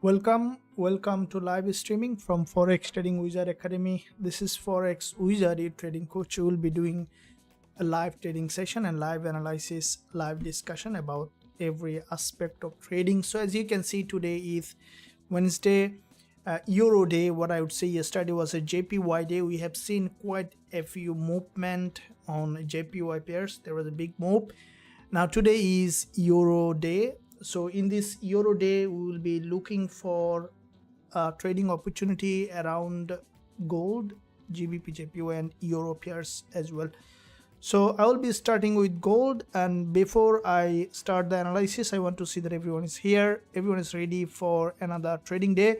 Welcome to live streaming from Forex Trading Wizard Academy. This is Forex Wizard, your trading coach. We will be doing a live trading session and live analysis, live discussion about every aspect of trading. So as you can see, today is Wednesday, Euro day. What I would say yesterday was a JPY day. We have seen quite a few movement on JPY pairs. There was a big move. Now today is Euro day. So in this Euro day, we will be looking for a trading opportunity around gold, GBP, JPY, and Euro pairs as well. So I will be starting with gold, and before I start the analysis, I want to see that everyone is here, everyone is ready for another trading day.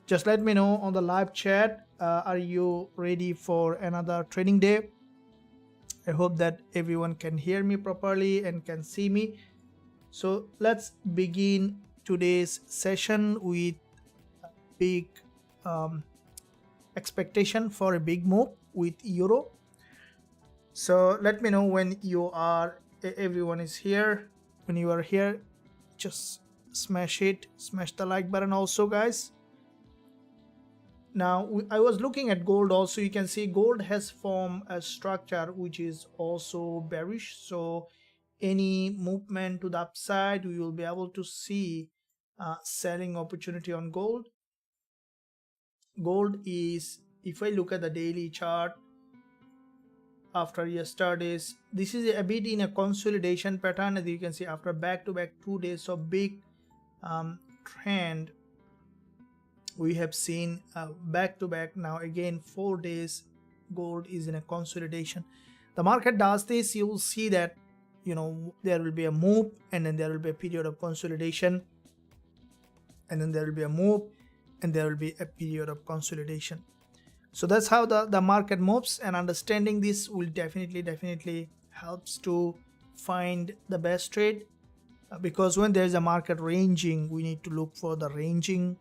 Just let me know on the live chat, are you ready for another trading day? I hope that everyone can hear me properly and can see me. So let's begin today's session with a big expectation for a big move with Euro. So let me know when you are, everyone is here. When you are here, just smash the like button also, guys. Now I was looking at gold also. You can see gold has formed a structure which is also bearish. So any movement to the upside, we will be able to see selling opportunity on gold. Gold is, if I look at the daily chart after yesterday's, this is a bit in a consolidation pattern. As you can see, after back-to-back 2 days of big trend, we have seen back-to-back now again 4 days gold is in a consolidation. The market does this, you will see that there will be a move, and then there will be a period of consolidation, and then there will be a move, and there will be a period of consolidation. So that's how the market moves, and understanding this will definitely helps to find the best trade, because when there's a market ranging, we need to look for the ranging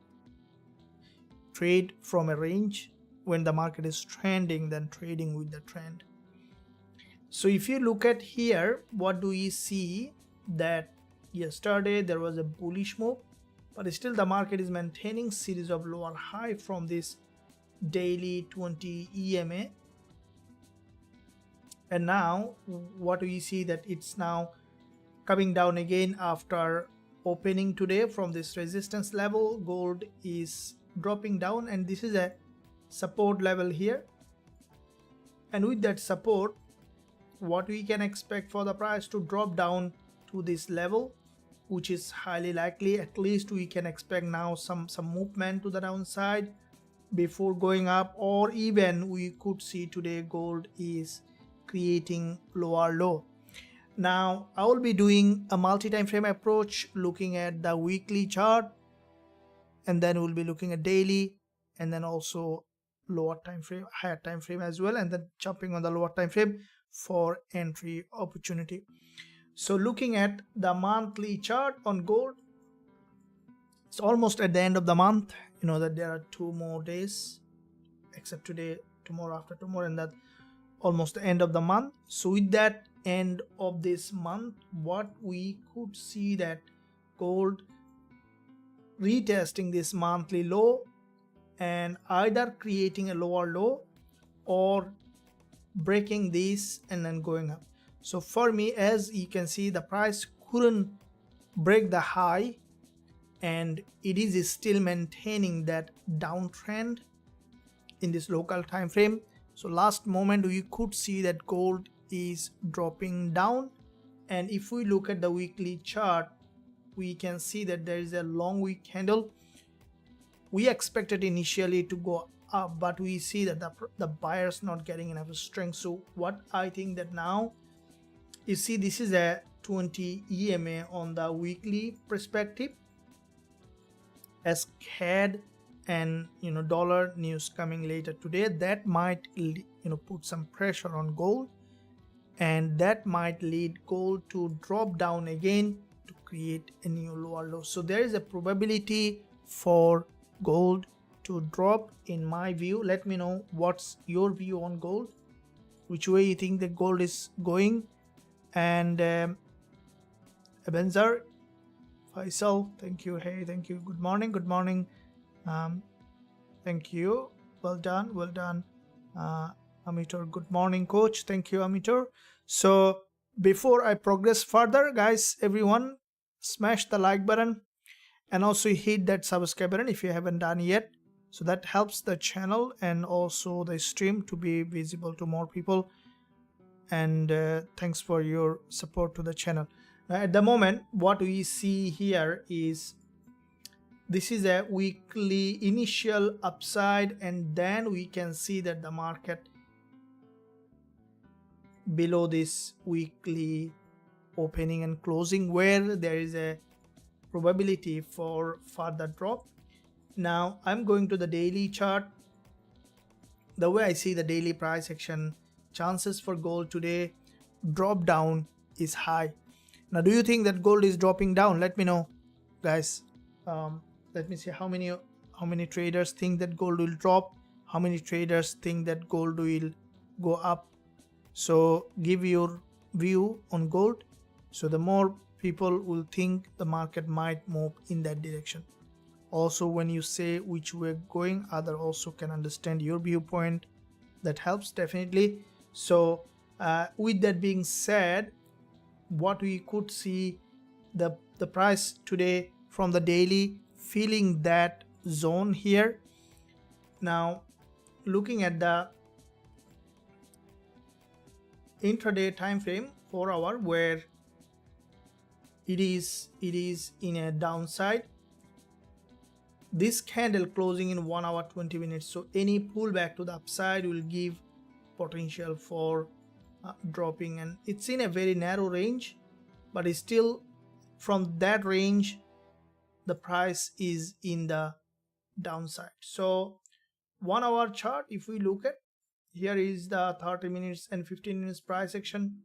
trade from a range. When the market is trending, then trading with the trend. So if you look at here, what do we see? That yesterday there was a bullish move, but still the market is maintaining series of lower high from this daily 20 EMA. And now what we see, that it's now coming down again after opening today from this resistance level. Gold is dropping down, and this is a support level here, and with that support, what we can expect for the price to drop down to this level, which is highly likely. At least we can expect now some movement to the downside before going up, or even we could see today gold is creating lower low. Now I will be doing a multi-time frame approach, looking at the weekly chart, and then we'll be looking at daily, and then also lower time frame, higher time frame as well, and then jumping on the lower time frame for entry opportunity. So looking at the monthly chart on gold, it's almost at the end of the month. You know that there are 2 more days, except today, tomorrow, after tomorrow, and that almost the end of the month. So with that end of this month, what we could see, that gold retesting this monthly low and either creating a lower low or breaking this and then going up. So for me, as you can see, the price couldn't break the high, and it is still maintaining that downtrend in this local time frame. So last moment we could see that gold is dropping down, and if we look at the weekly chart, we can see that there is a long wick candle. We expected initially to go up, but we see that the buyers not getting enough strength. So what I think that now, you see, this is a 20 EMA on the weekly perspective, as CAD and dollar news coming later today, that might put some pressure on gold, and that might lead gold to drop down again to create a new lower low. So there is a probability for gold to drop, in my view. Let me know what's your view on gold, which way you think the gold is going. And Ebenzer Faisal, thank you. Hey, thank you. Good morning. Good morning. Thank you. Well done. Well done. Amitor, good morning, coach. Thank you, Amitor. So before I progress further, guys, everyone, smash the like button and also hit that subscribe button if you haven't done yet. So that helps the channel and also the stream to be visible to more people. And thanks for your support to the channel. At the moment, what we see here is this is a weekly initial upside, and then we can see that the market below this weekly opening and closing, where there is a probability for further drop. Now I'm going to the daily chart. The way I see the daily price action, chances for gold today drop down is high. Now, do you think that gold is dropping down? Let me know, guys. Let me see how many traders think that gold will drop, how many traders think that gold will go up. So give your view on gold. So the more people will think the market might move in that direction. Also, when you say which way going, other also can understand your viewpoint. That helps definitely. So with that being said, what we could see, the price today from the daily feeling that zone here. Now looking at the intraday time frame, 4 hour, where it is in a downside. This candle closing in 1 hour 20 minutes, so any pullback to the upside will give potential for dropping, and it's in a very narrow range, but it's still from that range the price is in the downside. So 1 hour chart, if we look at here, is the 30 minutes and 15 minutes price action.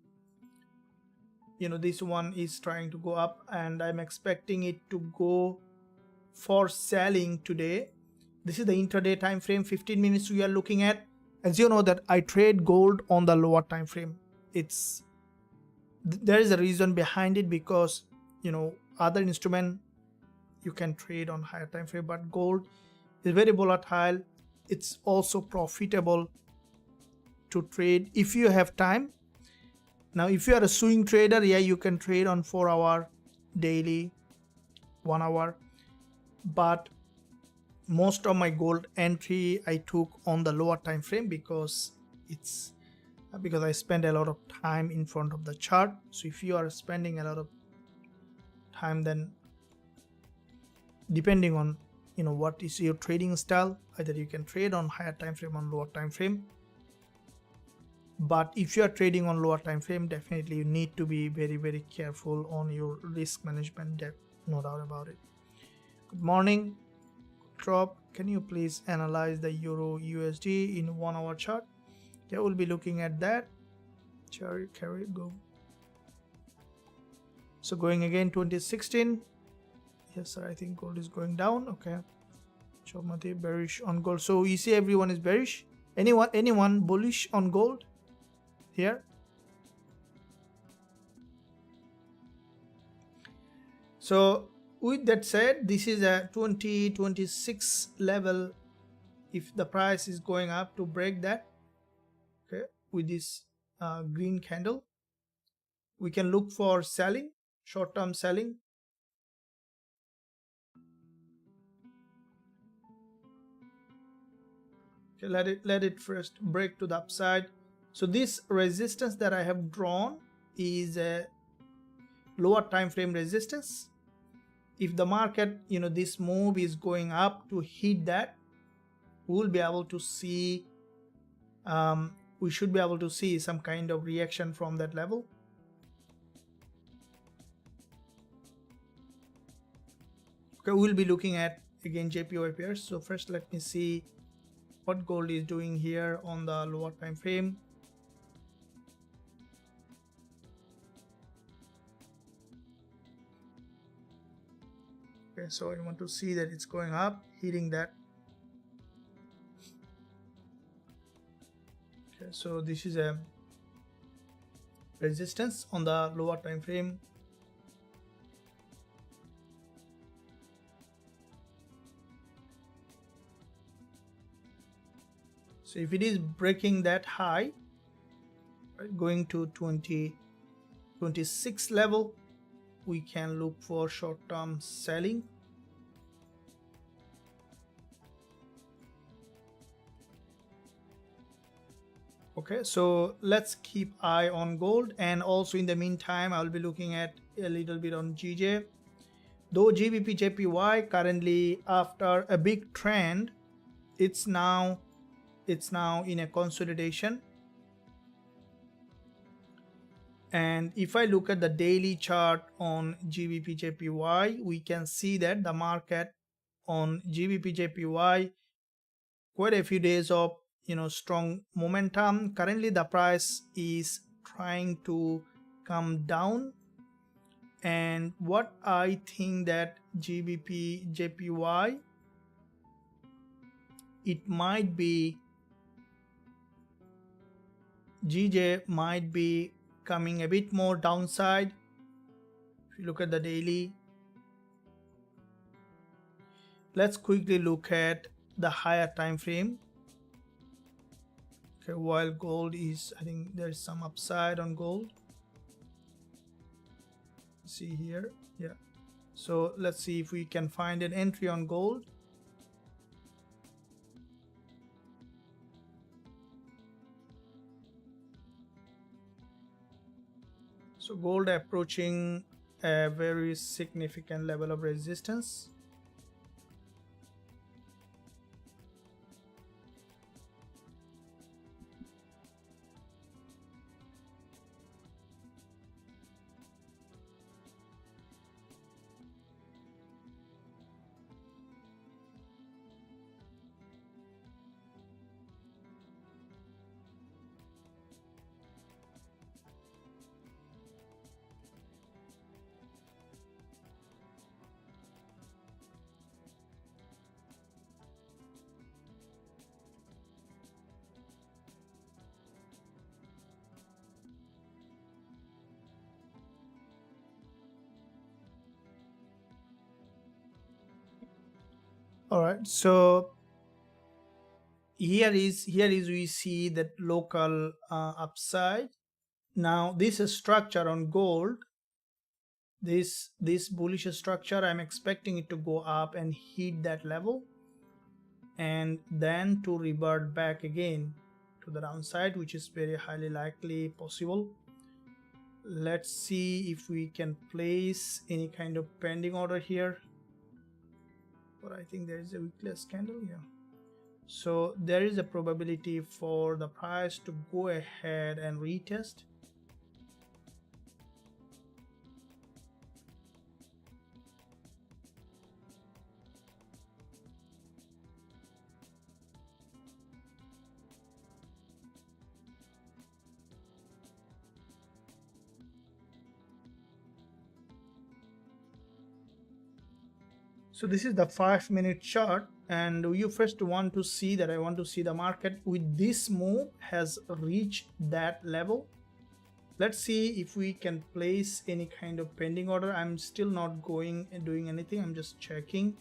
This one is trying to go up, and I'm expecting it to go for selling today. This is the intraday time frame, 15 minutes we are looking at. As you know that I trade gold on the lower time frame. There is a reason behind it, because other instrument you can trade on higher time frame, but gold is very volatile. It's also profitable to trade if you have time. Now if you are a swing trader, yeah, you can trade on 4 hour daily, 1 hour, but most of my gold entry I took on the lower time frame because I spend a lot of time in front of the chart. So if you are spending a lot of time, then depending on what is your trading style, either you can trade on higher time frame, on lower time frame. But if you are trading on lower time frame, definitely you need to be very, very careful on your risk management. No doubt about it. Good morning. Drop, can you please analyze the Euro USD in 1 hour chart? Yeah, we'll be looking at that. Carry, go. So going again 2016. Yes sir, I think gold is going down. Okay, Chomati bearish on gold. So you see everyone is bearish. Anyone bullish on gold here? So with that said, this is a 2026 level. If the price is going up to break that, okay, with this green candle, we can look for selling, short-term selling. Okay, let it first break to the upside. So this resistance that I have drawn is a lower time frame resistance. If the market, this move is going up to hit that, we'll be able to see, we should be able to see some kind of reaction from that level. Okay, we'll be looking at again JPY pairs. So first let me see what gold is doing here on the lower time frame. Okay, so I want to see that it's going up, hitting that. Okay, so this is a resistance on the lower time frame. So if it is breaking that high, right, going to 2026 level, we can look for short-term selling. Okay, so let's keep eye on gold, and also in the meantime I'll be looking at a little bit on GJ. Though GBP/JPY currently after a big trend, it's now in a consolidation. And if I look at the daily chart on GBP/JPY, we can see that the market on GBP/JPY quite a few days of strong momentum. Currently the price is trying to come down, and what I think that GBP/JPY, it might be GJ might be coming a bit more downside. If you look at the daily, let's quickly look at the higher time frame. Okay, while gold is, I think there's some upside on gold. See here, yeah. So let's see if we can find an entry on gold. So gold approaching a very significant level of resistance. All right, so here is we see that local upside. Now this structure on gold, this bullish structure, I'm expecting it to go up and hit that level, and then to revert back again to the downside, which is very highly likely possible. Let's see if we can place any kind of pending order here. But I think there is a weakless candle here, so there is a probability for the price to go ahead and retest. So this is the 5-minute chart, and you first want to see that I want to see the market with this move has reached that level. Let's see if we can place any kind of pending order. I'm still not going and doing anything, I'm just checking.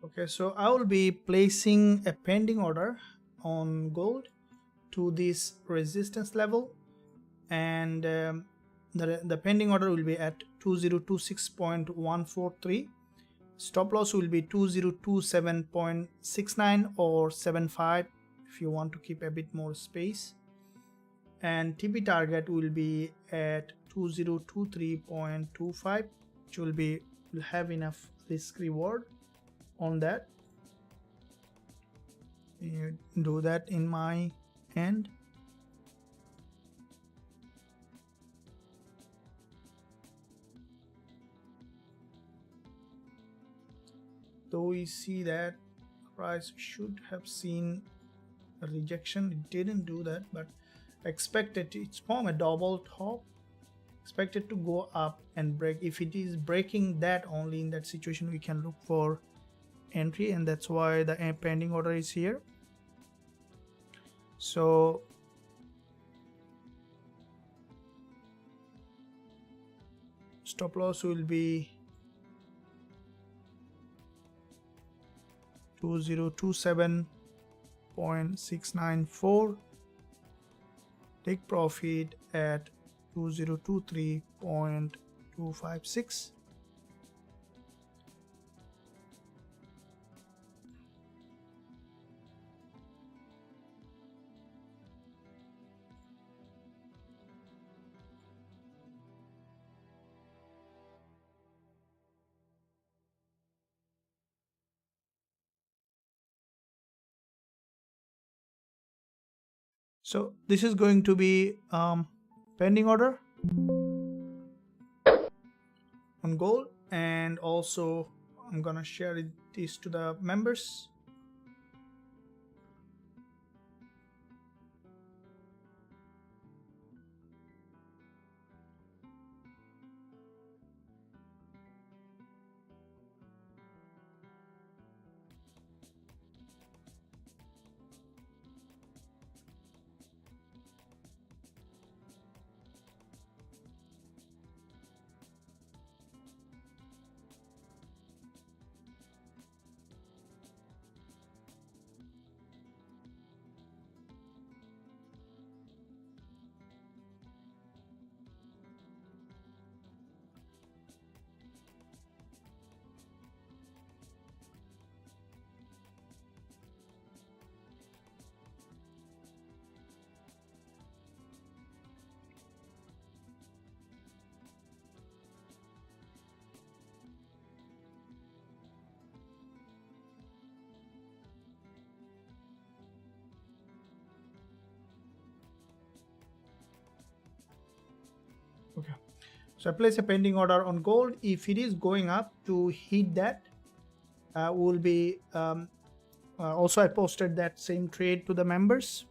Okay, so I will be placing a pending order on gold to this resistance level, and the pending order will be at 2026.143. Stop loss will be 2027.69 or 75 if you want to keep a bit more space, and TP target will be at 2023.25, which will have enough risk reward. on that. You do that in my end. Though we see that price should have seen a rejection, it didn't do that, but expected it's from a double top, expected to go up and break. If it is breaking that, only in that situation we can look for entry, and that's why the pending order is here. So stop loss will be 2027.694. Take profit at 2023.256. So this is going to be pending order on gold, and also I'm gonna share this to the members. Okay, so I place a pending order on gold. If it is going up to hit that, will be also I posted that same trade to the members.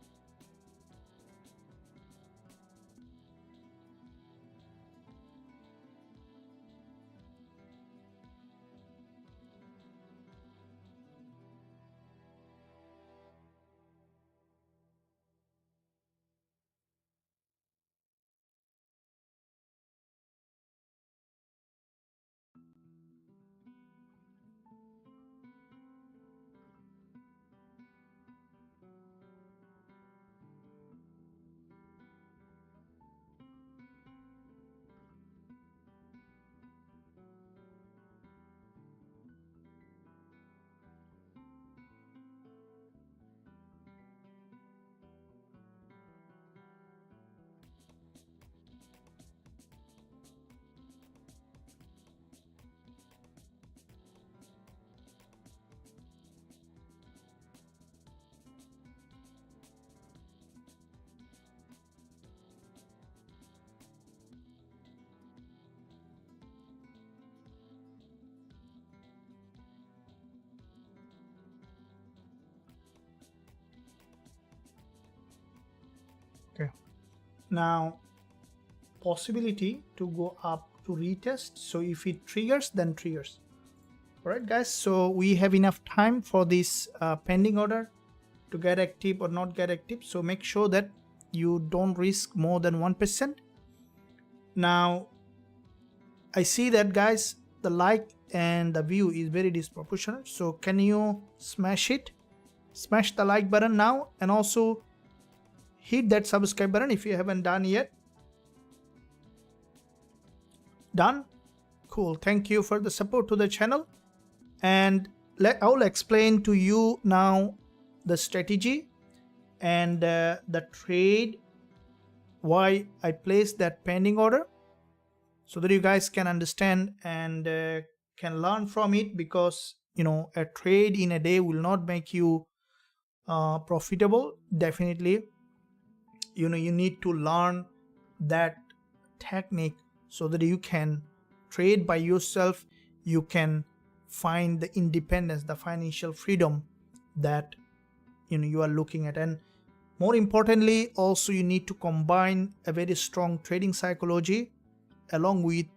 Okay, now possibility to go up to retest. So if it triggers, then triggers. All right, guys, so we have enough time for this pending order to get active or not get active. So make sure that you don't risk more than 1%. Now I see that, guys, the like and the view is very disproportionate. So can you smash it? Smash the like button now, and also hit that subscribe button if you haven't done yet. Done? Cool. Thank you for the support to the channel. And I will explain to you now the strategy and the trade, why I placed that pending order, so that you guys can understand and can learn from it, because a trade in a day will not make you profitable. Definitely, you need to learn that technique so that you can trade by yourself. You can find the independence, the financial freedom that you are looking at. And more importantly, also you need to combine a very strong trading psychology along with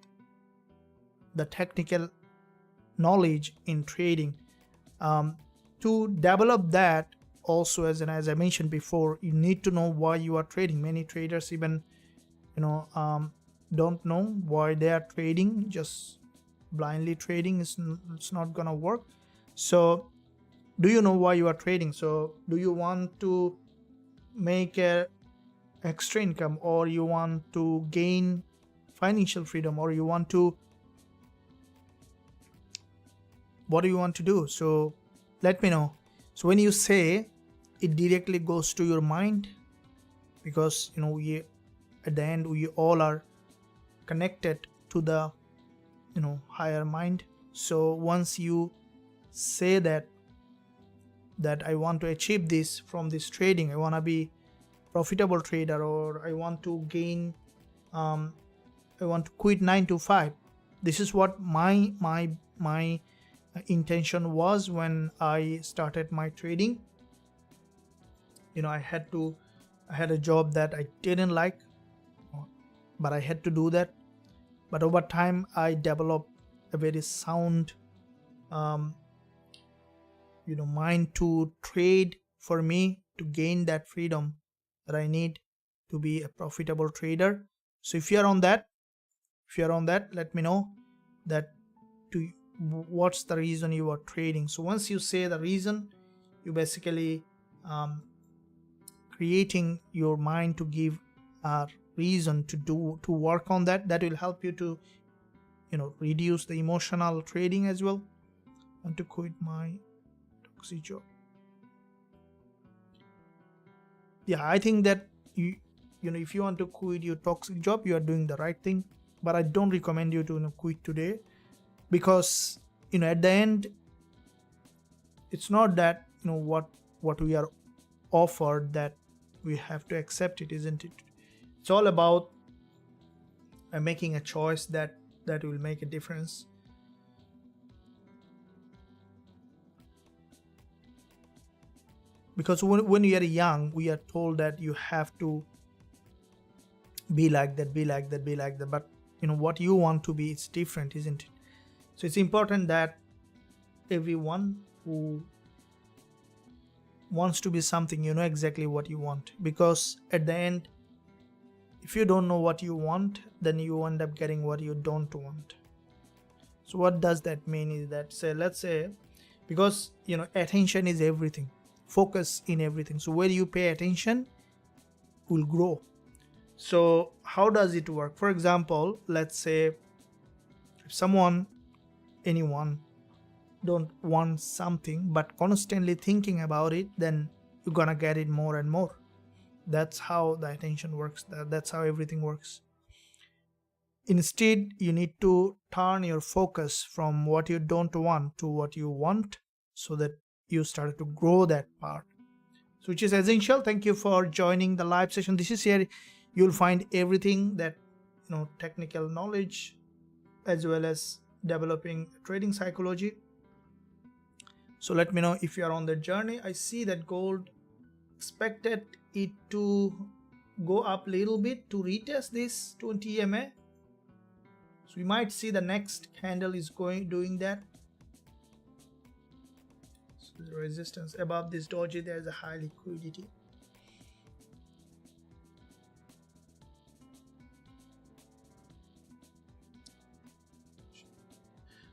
the technical knowledge in trading. To develop that also, as I mentioned before, you need to know why you are trading. Many traders even don't know why they are trading. Just blindly trading it's not gonna work. So do you know why you are trading? So do you want to make a extra income, or you want to gain financial freedom, or you want to, what do you want to do? So let me know. So when you say, it directly goes to your mind, because we, at the end, we all are connected to the higher mind. So once you say that I want to achieve this from this trading, I want to be profitable trader, or I want to gain, I want to quit 9 to 5. This is what my intention was when I started my trading. I had a job that I didn't like, but I had to do that. But over time I developed a very sound mind to trade, for me to gain that freedom that I need to be a profitable trader. So if you're on that, let me know that what's the reason you are trading. So once you say the reason, you basically creating your mind to give a reason to work on that. That will help you to reduce the emotional trading as well. And to quit my toxic job. Yeah, I think that if you want to quit your toxic job, you are doing the right thing. But I don't recommend you to quit today, because at the end, it's not that what we are offered that we have to accept it, isn't it? It's all about making a choice that will make a difference. Because when we are young, we are told that you have to be like that, but what you want to be, it's different, isn't it? So it's important that everyone who wants to be something, exactly what you want. Because at the end, if you don't know what you want, then you end up getting what you don't want. So what does that mean is that, let's say, because attention is everything, focus in everything. So where you pay attention will grow. So how does it work? For example, let's say if anyone don't want something but constantly thinking about it, then you're gonna get it more and more. That's how the attention works. That's how everything works. Instead, you need to turn your focus from what you don't want to what you want, so that you start to grow that part, so which is essential. Thank you for joining the live session. This is here you'll find everything that technical knowledge, as well as developing trading psychology. So let me know if you are on the journey. I see that gold expected it to go up a little bit to retest this 20 EMA. So we might see the next candle is doing that. So the resistance above this doji, there is a high liquidity.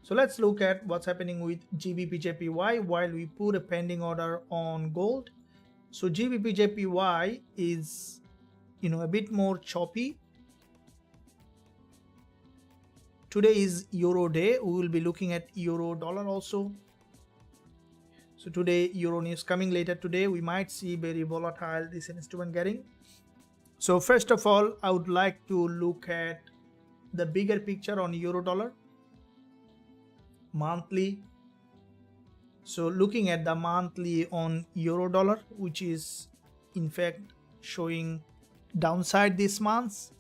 So let's look at what's happening with Gbpusd while we put a pending order on gold. So Gbpusd is a bit more choppy. Today is Euro day. We will be looking at Euro dollar also. So today Euro news coming later today. We might see very volatile this instrument getting. So first of all, I would like to look at the bigger picture on Euro dollar. Monthly So looking at the monthly on euro dollar, which is in fact showing downside this month.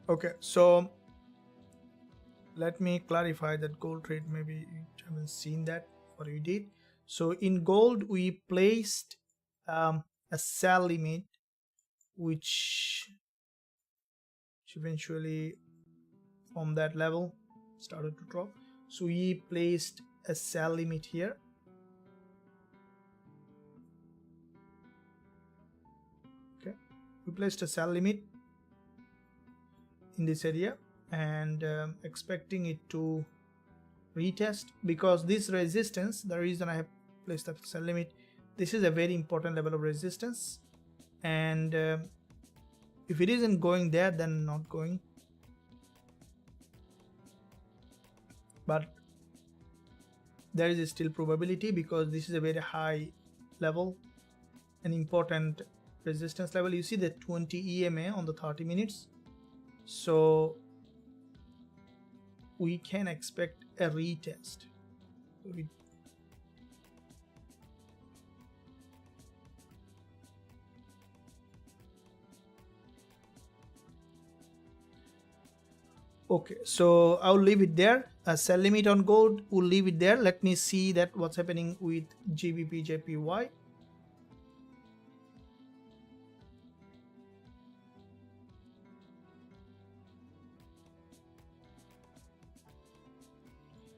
Okay, so let me clarify that gold trade. Maybe you haven't seen that, or you did. So in gold, we placed a sell limit, which eventually from that level started to drop. So we placed a sell limit here. Okay, we placed a sell limit in this area and expecting it to retest, because this resistance, the reason I have placed the sell limit, this is a very important level of resistance, and if it isn't going there, then not going. But there is still probability, because this is a very high level, an important resistance level. You see the 20 EMA on the 30 minutes, so we can expect a retest. Okay, so I'll leave it there. A sell limit on gold, we'll leave it there. Let me see that what's happening with Gbpusd.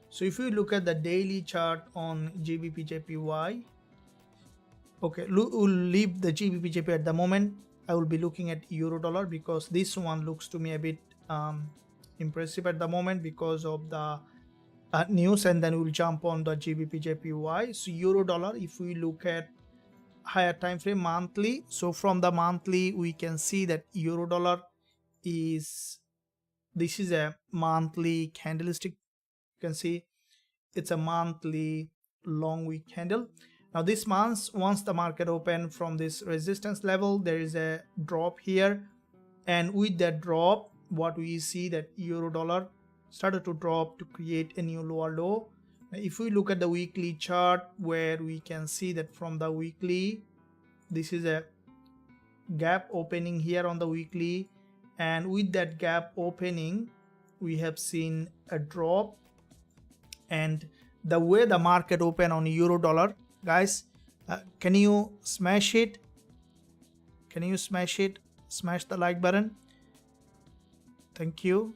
So if you look at the daily chart on Gbpusd, okay, we'll leave the Gbpusd at the moment. I will be looking at euro dollar, because this one looks to me a bit impressive at the moment because of the news, and then we'll jump on the Gbpusd. So euro dollar, if we look at higher time frame monthly, so from the monthly we can see that euro dollar is, this is a monthly candlestick. You can see it's a monthly long wick candle. Now this month, once the market opened from this resistance level, there is a drop here, and with that drop, what we see that euro dollar started to drop to create a new lower low. Now, if we look at the weekly chart, where we can see that from the weekly, this is a gap opening here on the weekly, and with that gap opening we have seen a drop. And the way the market open on euro dollar, guys, can you smash it? Can you smash it? Smash the like button. Thank you.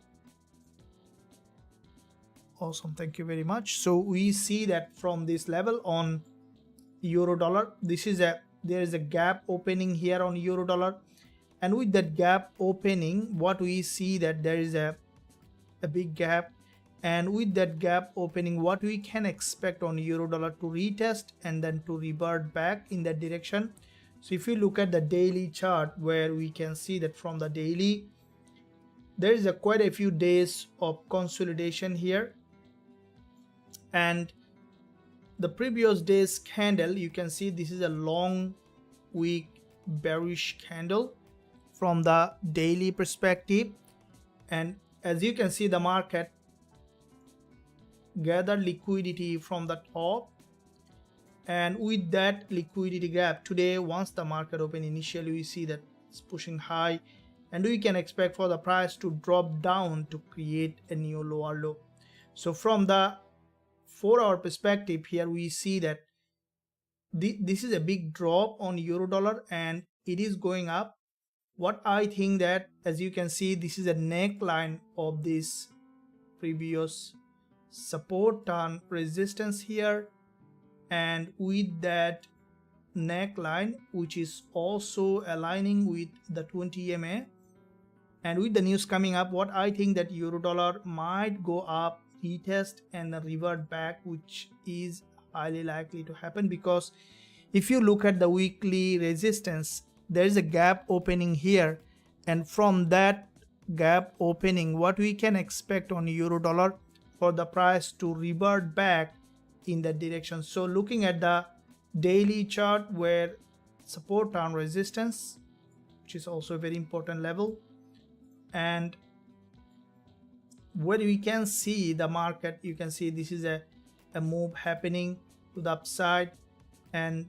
Awesome, thank you very much. So we see that from this level on euro dollar, this is there is a gap opening here on euro dollar, and with that gap opening, what we see that there is a big gap, and with that gap opening, what we can expect on euro dollar to retest and then to revert back in that direction. So if you look at the daily chart, where we can see that from the daily, there is quite a few days of consolidation here, and the previous day's candle, you can see this is a long week bearish candle from the daily perspective, and as you can see, the market gathered liquidity from the top, and with that liquidity gap today, once the market open, initially we see that it's pushing high, and we can expect for the price to drop down to create a new lower low. So from the 4-hour perspective, here we see that this is a big drop on euro dollar, and it is going up. What I think that, as you can see, this is a neckline of this previous support and resistance here, and with that neckline, which is also aligning with the 20 EMA, and with the news coming up, what I think that euro dollar might go up, retest, and revert back, which is highly likely to happen, because if you look at the weekly resistance, there is a gap opening here, and from that gap opening, what we can expect on euro dollar for the price to revert back in that direction. So looking at the daily chart where support and resistance, which is also a very important level, and where we can see the market, you can see this is a move happening to the upside, and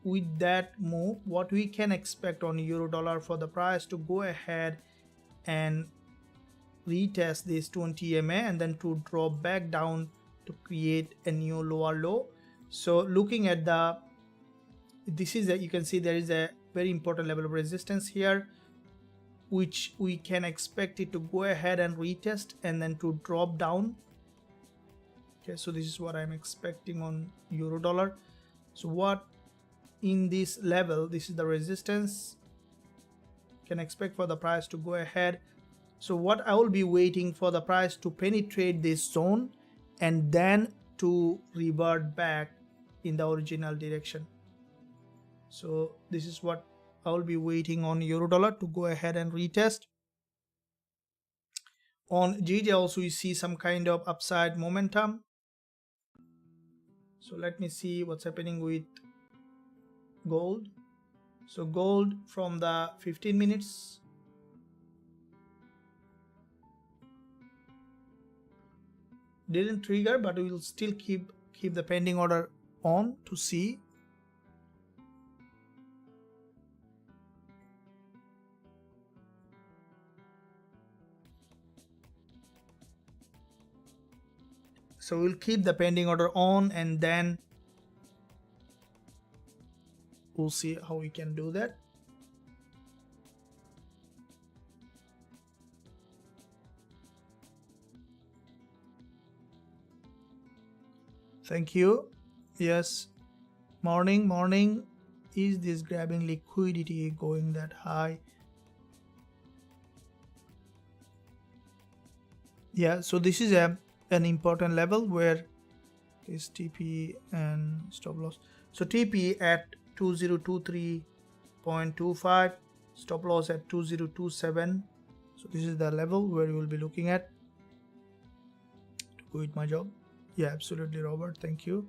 with that move what we can expect on euro dollar for the price to go ahead and retest this 20 MA and then to drop back down to create a new lower low. So looking at the, this is a, you can see there is a very important level of resistance here, which we can expect it to go ahead and retest and then to drop down. Okay, so this is what I'm expecting on euro dollar. So what in this level, this is the resistance, can expect for the price to go ahead. So what I will be waiting for the price to penetrate this zone and then to revert back in the original direction. So this is what I will be waiting on euro dollar to go ahead and retest. On GJ also we see some kind of upside momentum. So let me see what's happening with gold. So gold from the 15 minutes, didn't trigger, but we will still keep the pending order on to see. So we'll keep the pending order on and then we'll see how we can do that. Thank you. Yes, morning. Is this grabbing liquidity going that high? Yeah, so this is an important level where is TP and stop loss. So TP at 2023.25, stop loss at 2027. So this is the level where we will be looking at to quit my job. Yeah, absolutely, Robert, thank you.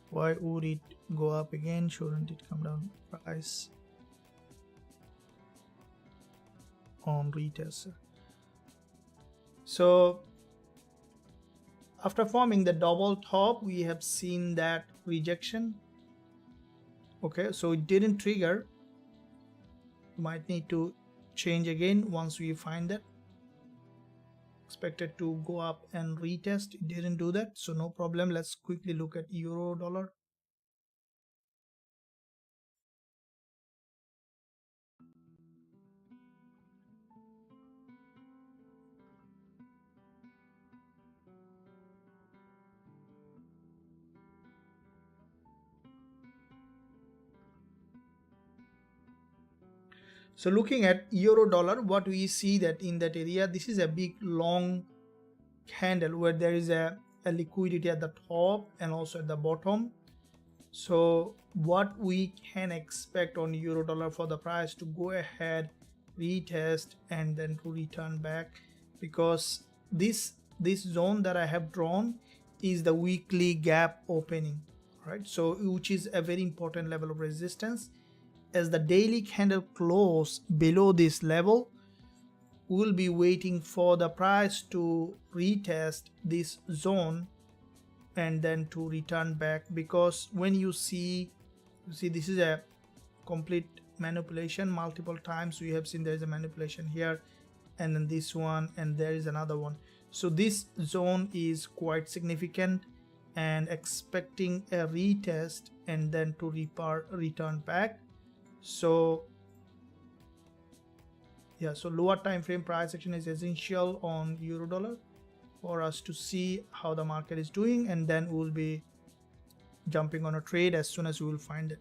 Why would it go up again? Shouldn't it come down? Price on retest. So after forming the double top, we have seen that rejection. Okay, so it didn't trigger. Might need to change again once we find that. Expected to go up and retest, it didn't do that, so no problem. Let's quickly look at euro dollar. So looking at euro dollar, what we see that in that area, this is a big long candle where there is a liquidity at the top and also at the bottom. So what we can expect on euro dollar for the price to go ahead, retest and then to return back, because this zone that I have drawn is the weekly gap opening, right? So which is a very important level of resistance. As the daily candle close below this level, we'll be waiting for the price to retest this zone and then to return back, because when you see this is a complete manipulation. Multiple times we have seen there is a manipulation here and then this one and there is another one. So this zone is quite significant and expecting a retest and then to return back. So yeah, so lower time frame price action is essential on euro dollar for us to see how the market is doing, and then we'll be jumping on a trade as soon as we will find it.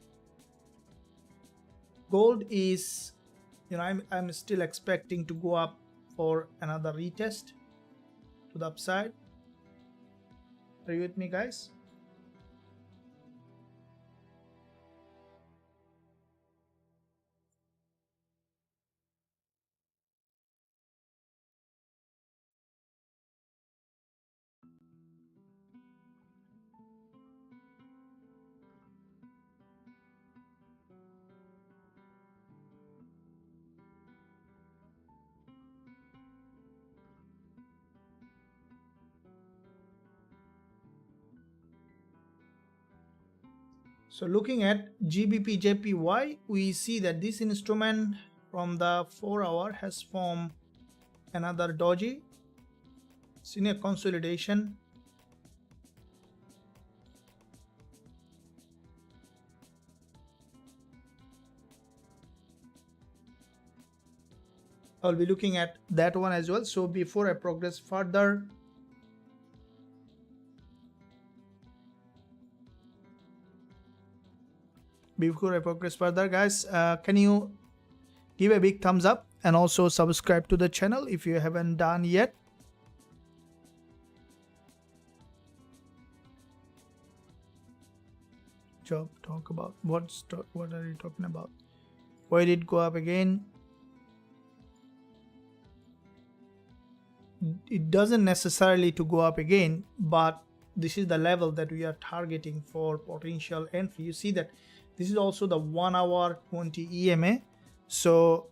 Gold is, you know, I'm still expecting to go up for another retest to the upside. Are you with me, guys? So looking at Gbpjpy, we see that this instrument from the 4-hour has formed another doji. It's in a consolidation. I'll be looking at that one as well. So before I progress further, guys, can you give a big thumbs up and also subscribe to the channel if you haven't done yet. Talk about what are you talking about? Why did it go up again? It doesn't necessarily to go up again, but this is the level that we are targeting for potential entry. You see that this is also the 1-hour 20 EMA. So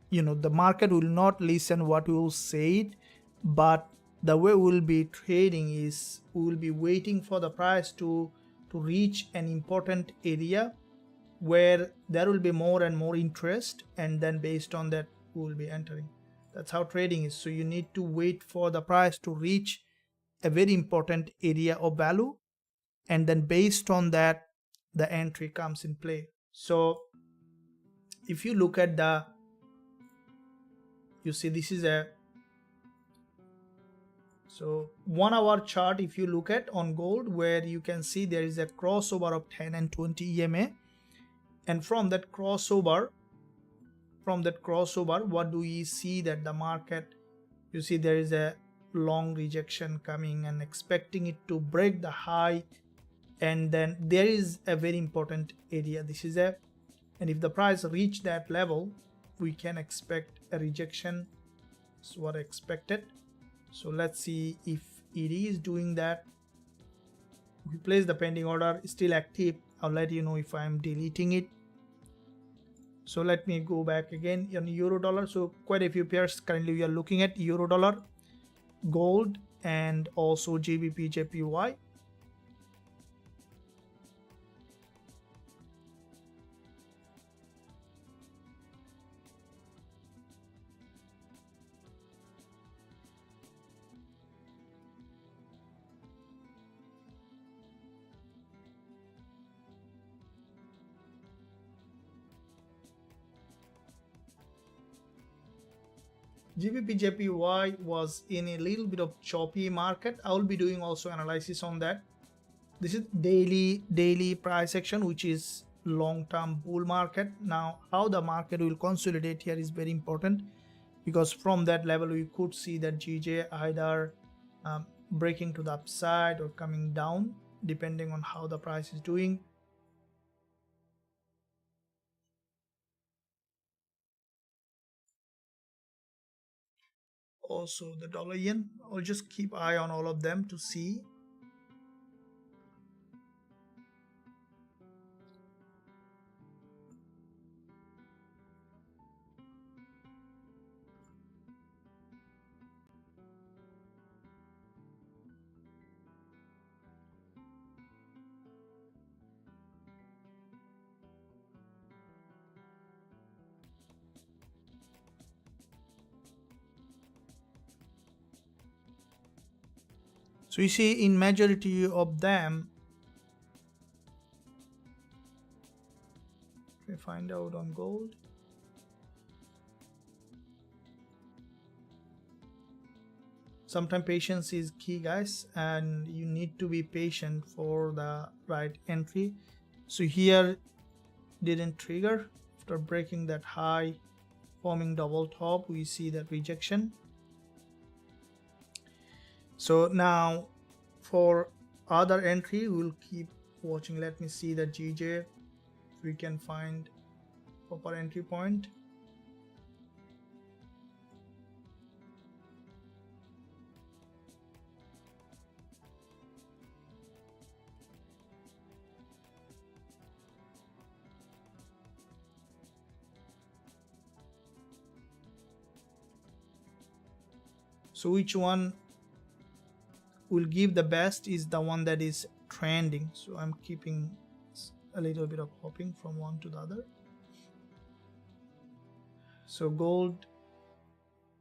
you know the market will not listen what we will say it, but the way we will be trading is we will be waiting for the price to reach an important area where there will be more and more interest, and then based on that we will be entering. That's how trading is. So you need to wait for the price to reach a very important area of value, and then based on that the entry comes in play. So if you look at the, you see this is a 1-hour chart. If you look at on gold, where you can see there is a crossover of 10 and 20 EMA, and from that crossover, what do we see? That the market, you see there is a long rejection coming and expecting it to break the high, and then there is a very important area. This is a, and if the price reach that level, we can expect a rejection. That's what I expected. So let's see if it is doing that. We place the pending order, still active. I'll let you know if I'm deleting it. So let me go back again on euro dollar. So quite a few pairs currently we are looking at: euro dollar, gold, and also Gbpjpy. Gbpjpy was in a little bit of choppy market. I will be doing also analysis on that. This is daily price action, which is long-term bull market. Now how the market will consolidate here is very important, because from that level we could see that GJ either breaking to the upside or coming down depending on how the price is doing. Also the dollar yen, I'll just keep eye on all of them to see. So you see in majority of them, we find out on gold. Sometimes patience is key, guys, and you need to be patient for the right entry. So here didn't trigger after breaking that high, forming double top. We see that rejection. So now for other entry we'll keep watching. Let me see the GJ, if we can find proper entry point. So which one will give the best is the one that is trending. So I'm keeping a little bit of hopping from one to the other. So gold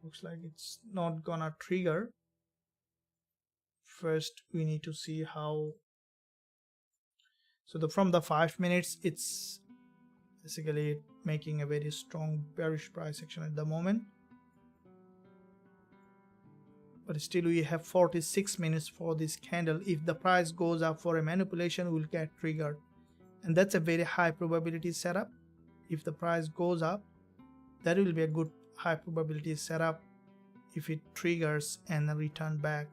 looks like it's not gonna trigger. First we need to see how. So from the 5 minutes, it's basically making a very strong bearish price action at the moment, but still we have 46 minutes for this candle. If the price goes up for a manipulation, will get triggered, and that's a very high probability setup. If the price goes up, that will be a good high probability setup if it triggers and return back,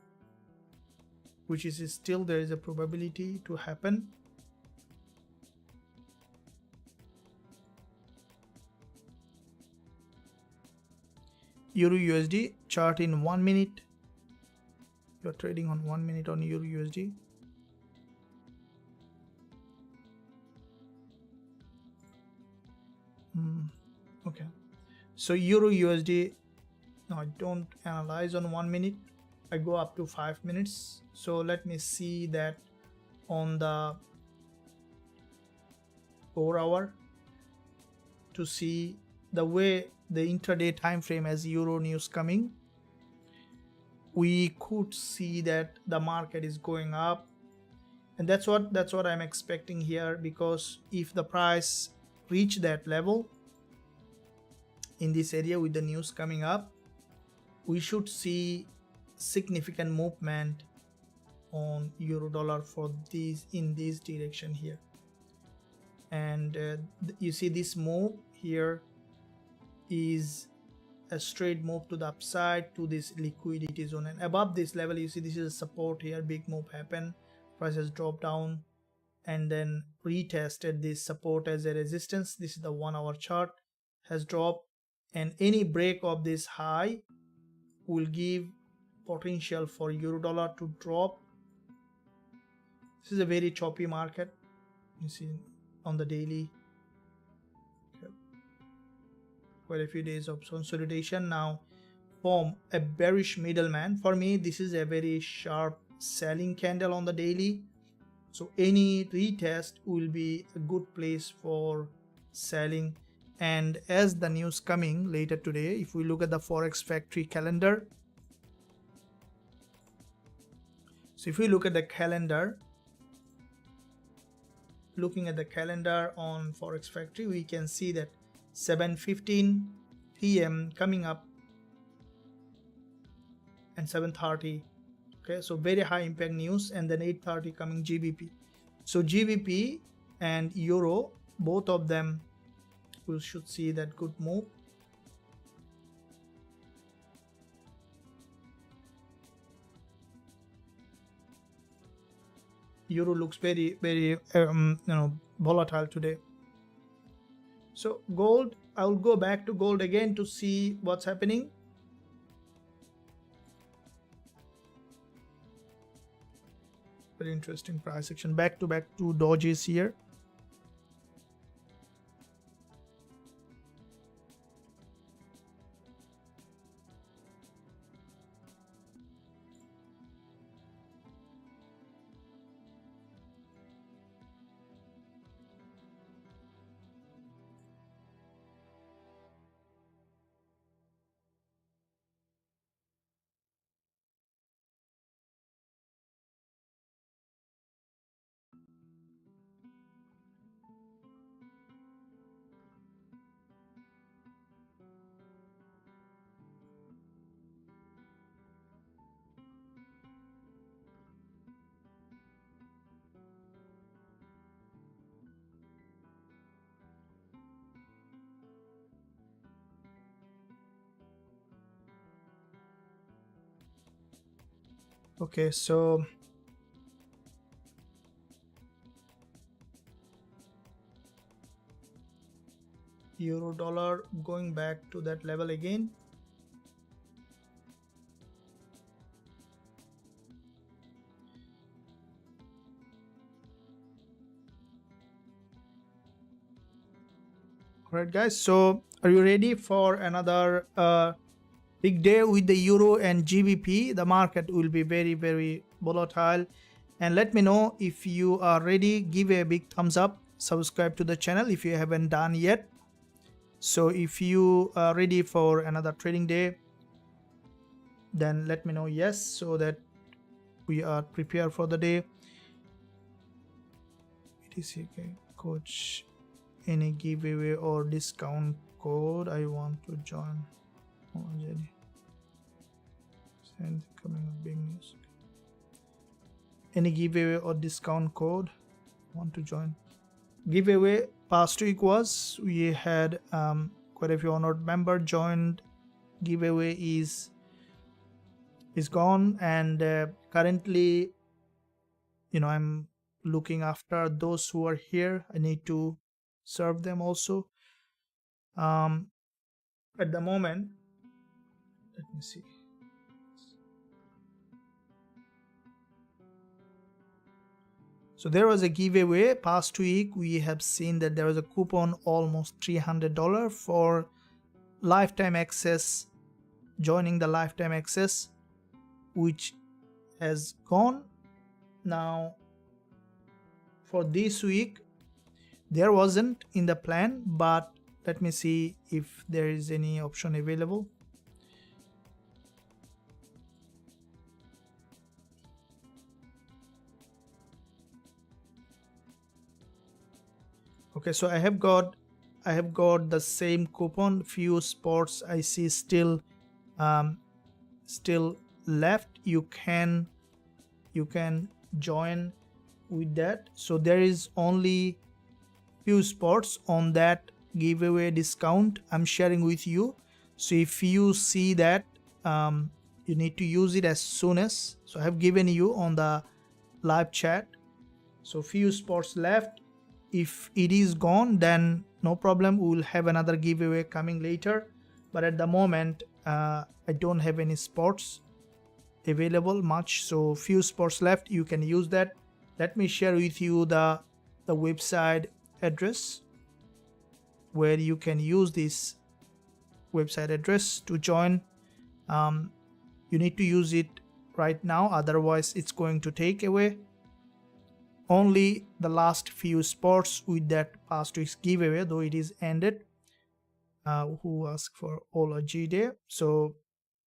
which is still there is a probability to happen. Euro USD chart in 1 minute. You're trading on 1 minute on Euro USD. Okay, so Euro USD, now I don't analyze on 1 minute, I go up to 5 minutes. So let me see that on the 4 hour to see the way the intraday time frame as Euro news coming. We could see that the market is going up, and that's what I'm expecting here, because if the price reach that level in this area with the news coming up, we should see significant movement on euro dollar for these in this direction here. And you see this move here is a straight move to the upside to this liquidity zone, and above this level you see this is a support here. Big move happened, price has dropped down and then retested this support as a resistance. This is the 1 hour chart, has dropped, and any break of this high will give potential for euro dollar to drop. This is a very choppy market, you see on the daily. Quite a few days of consolidation now form a bearish middleman. For me, this is a very sharp selling candle on the daily, so any retest will be a good place for selling. And as the news coming later today, if we look at the Forex factory calendar, so if we look at the calendar, looking at the calendar on Forex factory, we can see that 7:15 p.m. coming up and 7:30. Okay, so very high impact news, and then 8:30 coming GBP. So GBP and euro, both of them we should see that good move. Euro looks very volatile today. So gold, I will go back to gold again to see what's happening. Very interesting price action, back to back two dodges here. Okay, so euro dollar going back to that level again. Alright guys, so are you ready for another big day with the euro and GBP? The market will be very volatile, and let me know if you are ready. Give a big thumbs up subscribe to the channel if you haven't done yet. So if you are ready for another trading day, then let me know yes, so that we are prepared for the day. It is okay, coach. Any giveaway or discount code? I want to join. And coming up big news. Any giveaway or discount code? Want to join? Giveaway past week was we had quite a few honored member joined. Giveaway is gone, and currently, you know, I'm looking after those who are here. I need to serve them also. At the moment, let me see. So there was a giveaway past week. We have seen that there was a coupon almost $300 for lifetime access, joining the lifetime access, which has gone. Now for this week there wasn't in the plan, but let me see if there is any option available. Okay, so I have got the same coupon. Few spots I see still left. You can join with that. So there is only few spots on that giveaway discount I'm sharing with you. So if you see that, you need to use it as soon as. So I have given you on the live chat. So few spots left. If it is gone, then no problem, we will have another giveaway coming later, but at the moment I don't have any spots available much, so few spots left. You can use that. Let me share with you the website address where you can use this website address to join. You need to use it right now, otherwise it's going to take away only the last few spots with that past week's giveaway, though it is ended. Who asked for all a G day? So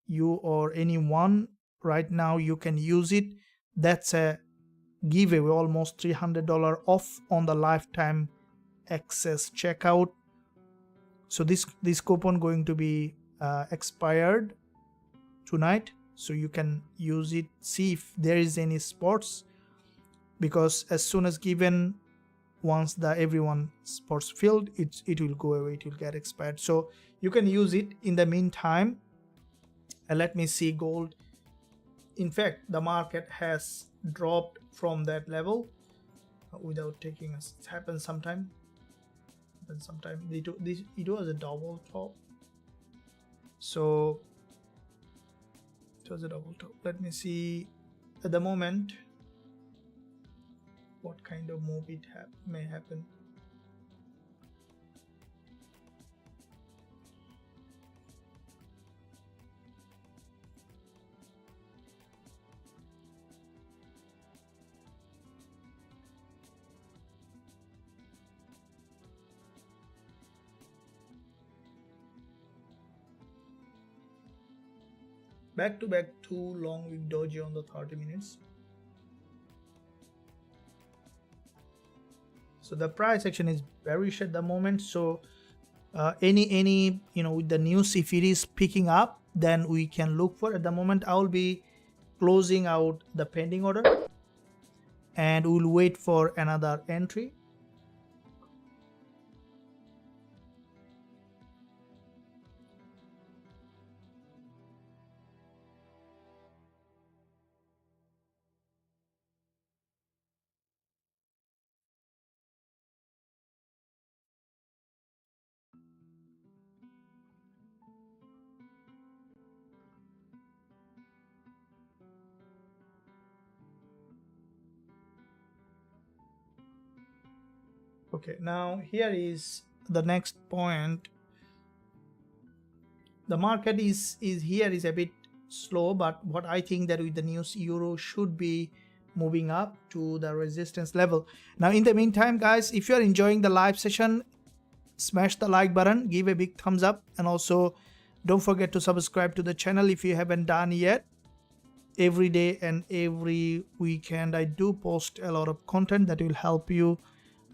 you or anyone right now, you can use it. That's a giveaway, almost $300 off on the lifetime access checkout. So this coupon going to be expired tonight, so you can use it, see if there is any spots, because as soon as given, once the everyone spots filled, it will go away, it will get expired. So you can use it in the meantime. And let me see gold. In fact, the market has dropped from that level without taking us. It happens sometime. It was a double top. So it was a double top. Let me see at the moment what kind of move it may happen. Back to back too long with doji on the 30 minutes. So the price action is bearish at the moment. So any with the news, if it is picking up, then we can look for. At the moment I will be closing out the pending order and we'll wait for another entry. Okay, now here is the next point. The market is a bit slow, but what I think that with the news, euro should be moving up to the resistance level. Now in the meantime guys, if you are enjoying the live session, smash the like button, give a big thumbs up, and also don't forget to subscribe to the channel if you haven't done yet. Every day and every weekend I do post a lot of content that will help you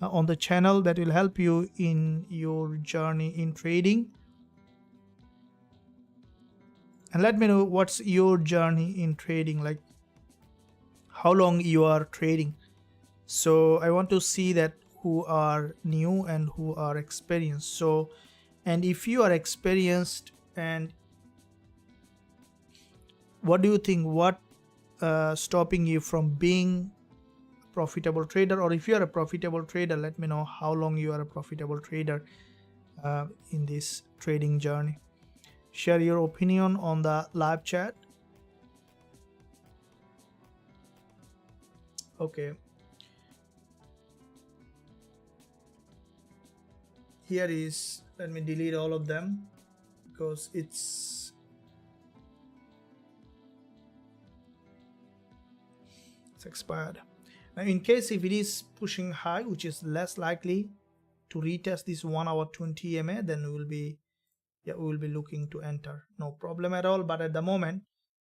on the channel, that will help you in your journey in trading. And let me know what's your journey in trading, like how long you are trading. So I want to see that who are new and who are experienced. So, and if you are experienced, and what do you think, what stopping you from being a profitable trader? Or if you are a profitable trader, let me know how long you are a profitable trader in this trading journey. Share your opinion on the live chat. Okay, here is, let me delete all of them because it's expired. Now in case if it is pushing high, which is less likely to retest this 1 hour 20 EMA, then we will be looking to enter, no problem at all. But at the moment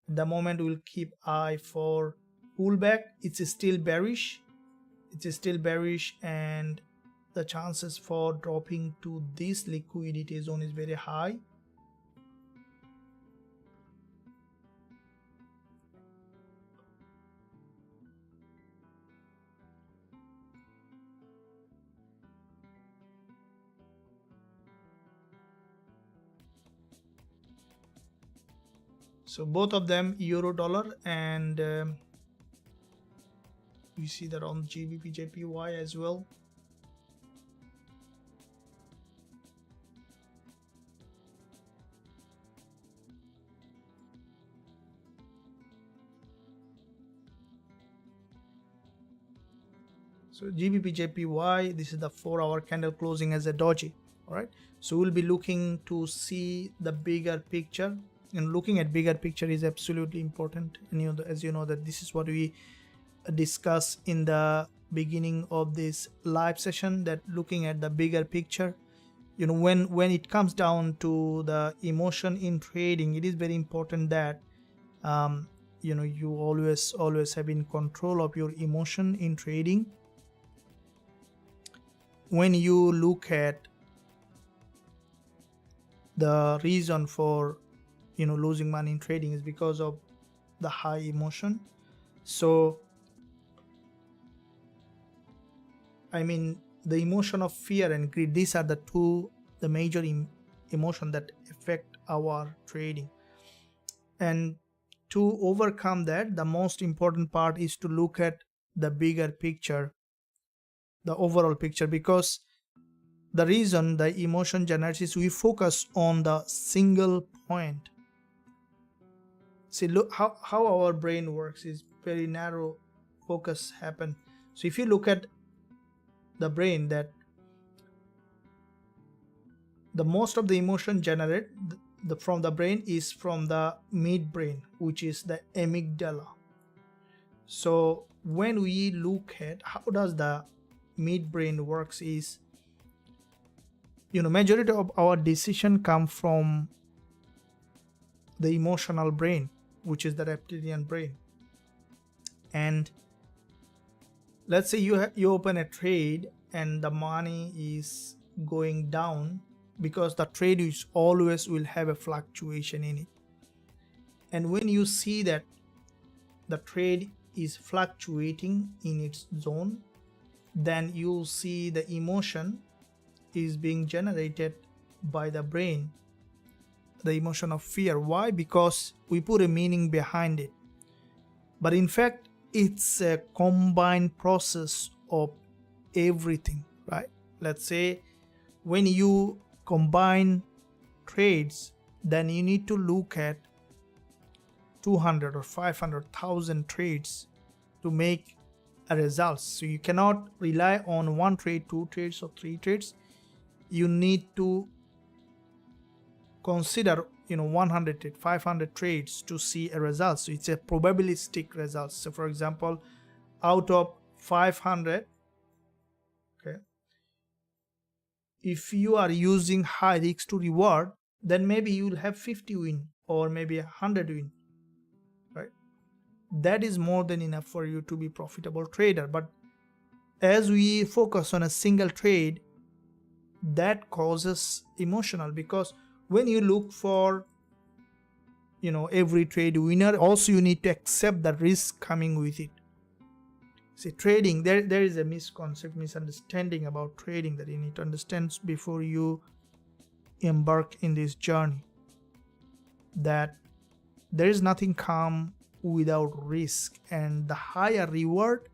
we'll keep eye for pullback. It's still bearish, and the chances for dropping to this liquidity zone is very high. So both of them, euro dollar, and we see that on Gbpusd as well. So Gbpusd, this is the 4-hour candle closing as a doji. All right, so we'll be looking to see the bigger picture, and looking at bigger picture is absolutely important. And as you know that this is what we discuss in the beginning of this live session, that looking at the bigger picture, when it comes down to the emotion in trading, it is very important that you always have in control of your emotion in trading. When you look at the reason for losing money in trading is because of the high emotion. So I mean, the emotion of fear and greed, these are the major emotion that affect our trading. And to overcome that, the most important part is to look at the bigger picture, the overall picture, because the reason the emotion generates is we focus on the single point. See, look how our brain works is very narrow focus happen. So if you look at the brain, that the most of the emotion generated from the brain is from the midbrain, which is the amygdala. So when we look at how does the midbrain works is, majority of our decision come from the emotional brain, which is the reptilian brain. And let's say you open a trade and the money is going down, because the trade is always will have a fluctuation in it. And when you see that the trade is fluctuating in its zone, then you'll see the emotion is being generated by the brain, the emotion of fear. Why? Because we put a meaning behind it. But in fact, it's a combined process of everything, right? Let's say when you combine trades, then you need to look at 200 or 500,000 trades to make a result. So you cannot rely on one trade, two trades, or three trades. You need to consider 100 trades, 500 trades to see a result. So it's a probabilistic result. So for example, out of 500, okay, if you are using high risk to reward, then maybe you will have 50 win or maybe 100 win, right? That is more than enough for you to be profitable trader. But as we focus on a single trade, that causes emotional, because when you look for, you know, every trade winner, also you need to accept the risk coming with it. See, trading, there is a misunderstanding about trading that you need to understand before you embark in this journey, that there is nothing come without risk, and the higher reward,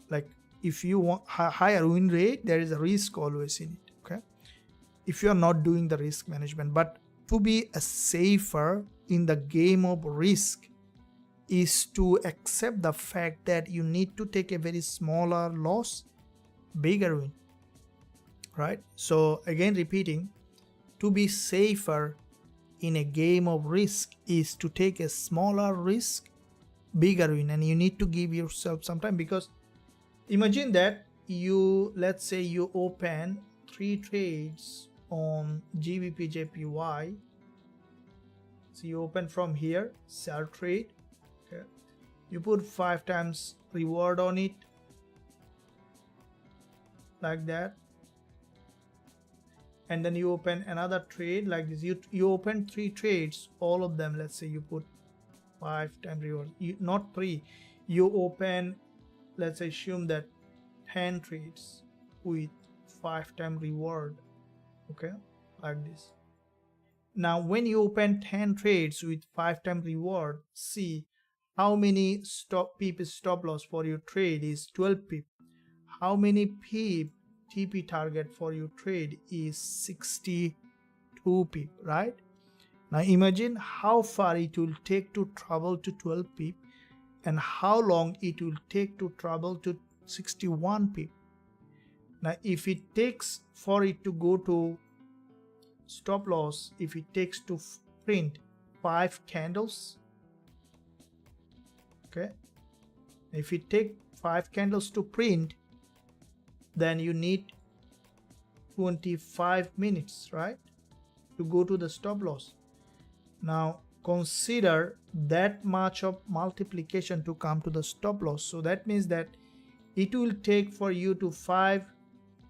like if you want higher win rate, there is a risk always in it, okay, if you are not doing the risk management. But to be a safer in the game of risk is to accept the fact that you need to take a very smaller loss, bigger win, right? So again, repeating, to be safer in a game of risk is to take a smaller risk, bigger win, and you need to give yourself some time. Because imagine that you, let's say you open 3 trades on Gbpusd. So you open from here, sell trade, okay, you put 5 times reward on it, like that, and then you open another trade like this. You open 3 trades, all of them, let's say you put 5 times reward, not 3, you open, let's assume that 10 trades with 5 times reward, okay, like this. Now when you open 10 trades with 5 times reward, see how many pip stop loss for your trade is 12 pip. How many pip TP target for your trade is 62 pip, right? Now imagine how far it will take to travel to 12 pip and how long it will take to travel to 61 pip. Now if it takes for it to go to stop loss, if it takes to print 5 candles, okay, if it take 5 candles to print, then you need 25 minutes, right, to go to the stop loss. Now consider that much of multiplication to come to the stop loss. So that means that it will take for you to 5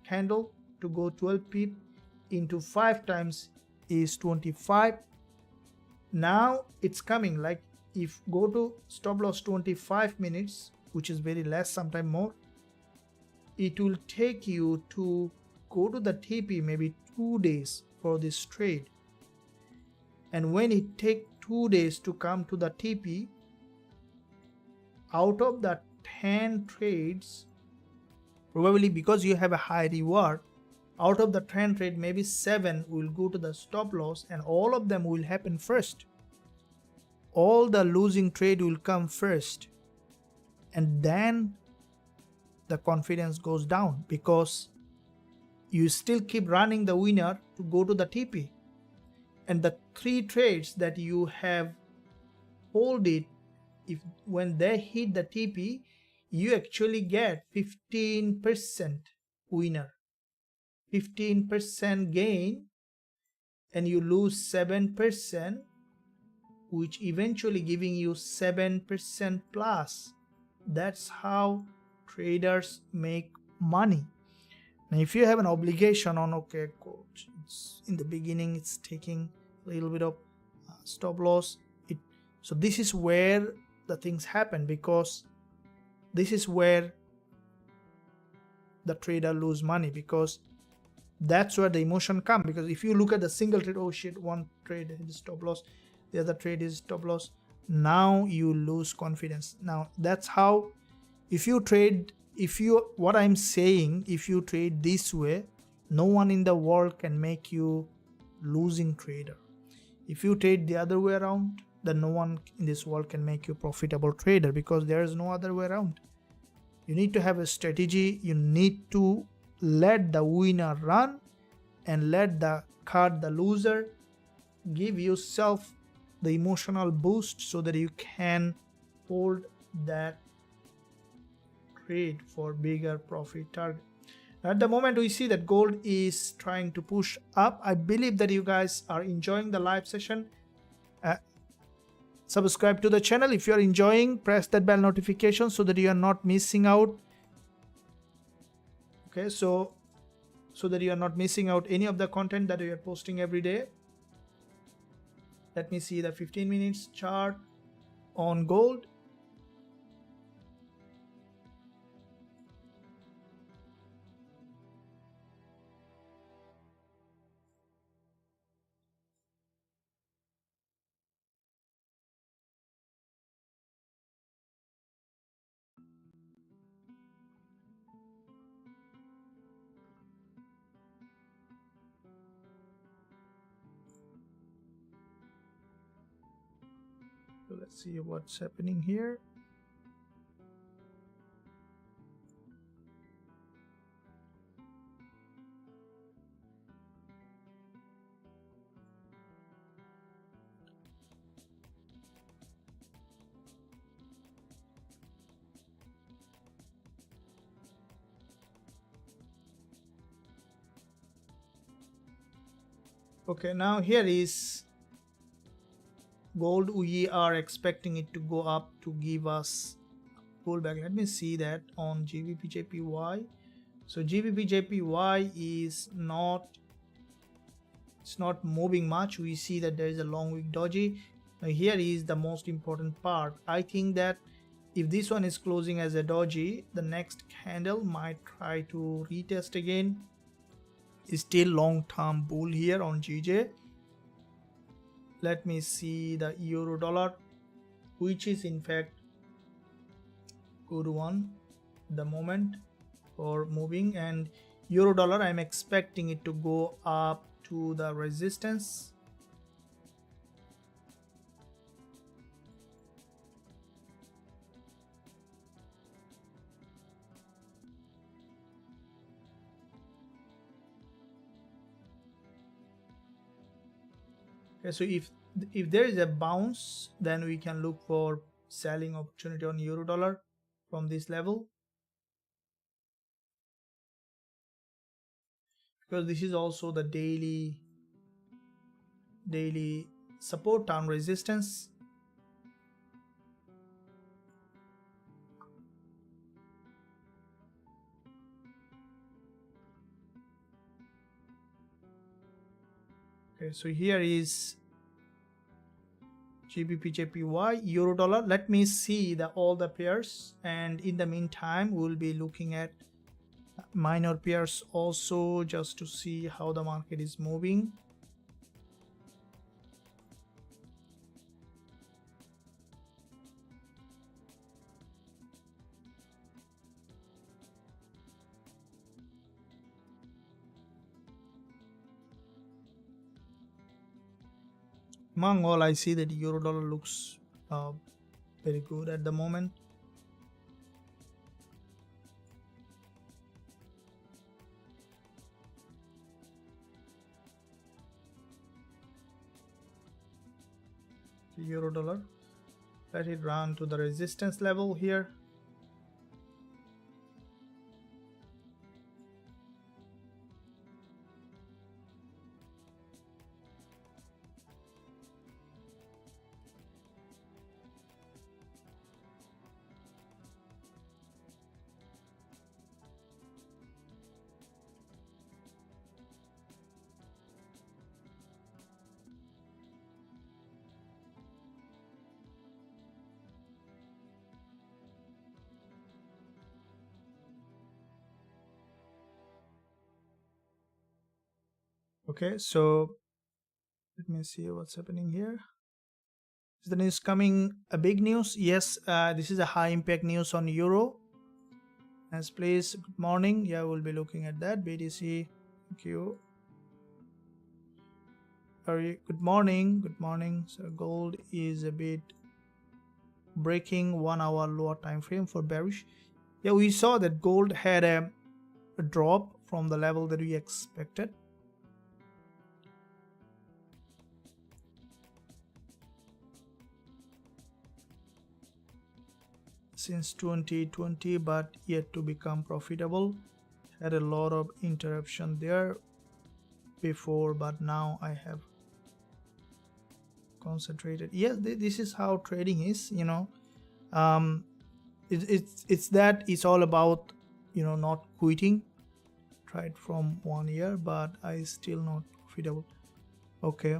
candle to go 12 pip into 5 times is 25. Now it's coming, like if go to stop loss 25 minutes, which is very less, sometime more, it will take you to go to the TP maybe 2 days for this trade. And when it take 2 days to come to the TP, out of the 10 trades, probably because you have a high reward, out of the 10 trade, maybe 7 will go to the stop loss, and all of them will happen first. All the losing trade will come first, and then the confidence goes down, because you still keep running the winner to go to the TP, and the 3 trades that you have hold it, if when they hit the TP, you actually get 15% winner, 15% gain, and you lose 7%, which eventually giving you 7% plus. That's how traders make money. Now if you have an obligation on, okay coach, it's in the beginning it's taking a little bit of stop loss, so this is where the things happen, because this is where the trader lose money, because that's where the emotion come. Because if you look at the single trade, oh shit, one trade is stop loss, the other trade is stop loss, now you lose confidence. Now that's how, if you trade, what I'm saying, if you trade this way, no one in the world can make you losing trader. If you trade the other way around, then no one in this world can make you profitable trader, because there is no other way around. You need to have a strategy. You need to let the winner run and let the loser. Give yourself the emotional boost so that you can hold that trade for bigger profit target. At the moment, we see that gold is trying to push up. I believe that you guys are enjoying the live session. Subscribe to the channel if you are enjoying. Press that bell notification so that you are not missing out. Okay, so that you are not missing out any of the content that we are posting every day. Let me see the 15 minutes chart on gold. So let's see what's happening here. Okay, now here is gold. We are expecting it to go up to give us pullback. Let me see that on Gbpusd. So Gbpusd is not moving much. We see that there is a long wick doji. Now here is the most important part. I think that if this one is closing as a doji, the next candle might try to retest again. Is still long-term bull here on GJ. Let me see the euro dollar, which is in fact good one at the moment for moving, and euro dollar I'm expecting it to go up to the resistance. Okay, so if there is a bounce, then we can look for selling opportunity on euro dollar from this level, because this is also the daily support and resistance. Okay, so here is Gbpusd, euro dollar. Let me see all the pairs, and in the meantime we'll be looking at minor pairs also, just to see how the market is moving. Among all, I see that euro dollar looks very good at the moment. The euro dollar, let it run to the resistance level here. Okay, so let me see what's happening here. Is the news coming a big news? Yes, this is a high impact news on euro. As please, good morning. Yeah, we'll be looking at that. BTC, thank you. Very good morning. Good morning. So gold is a bit breaking 1 hour lower time frame for bearish. Yeah, we saw that gold had a drop from the level that we expected. since 2020, but yet to become profitable. Had a lot of interruption there before, but now I have concentrated. Yes, this is how trading is, you know. It's that it's all about, you know, not quitting. Tried from 1 year, but I still not profitable. Okay,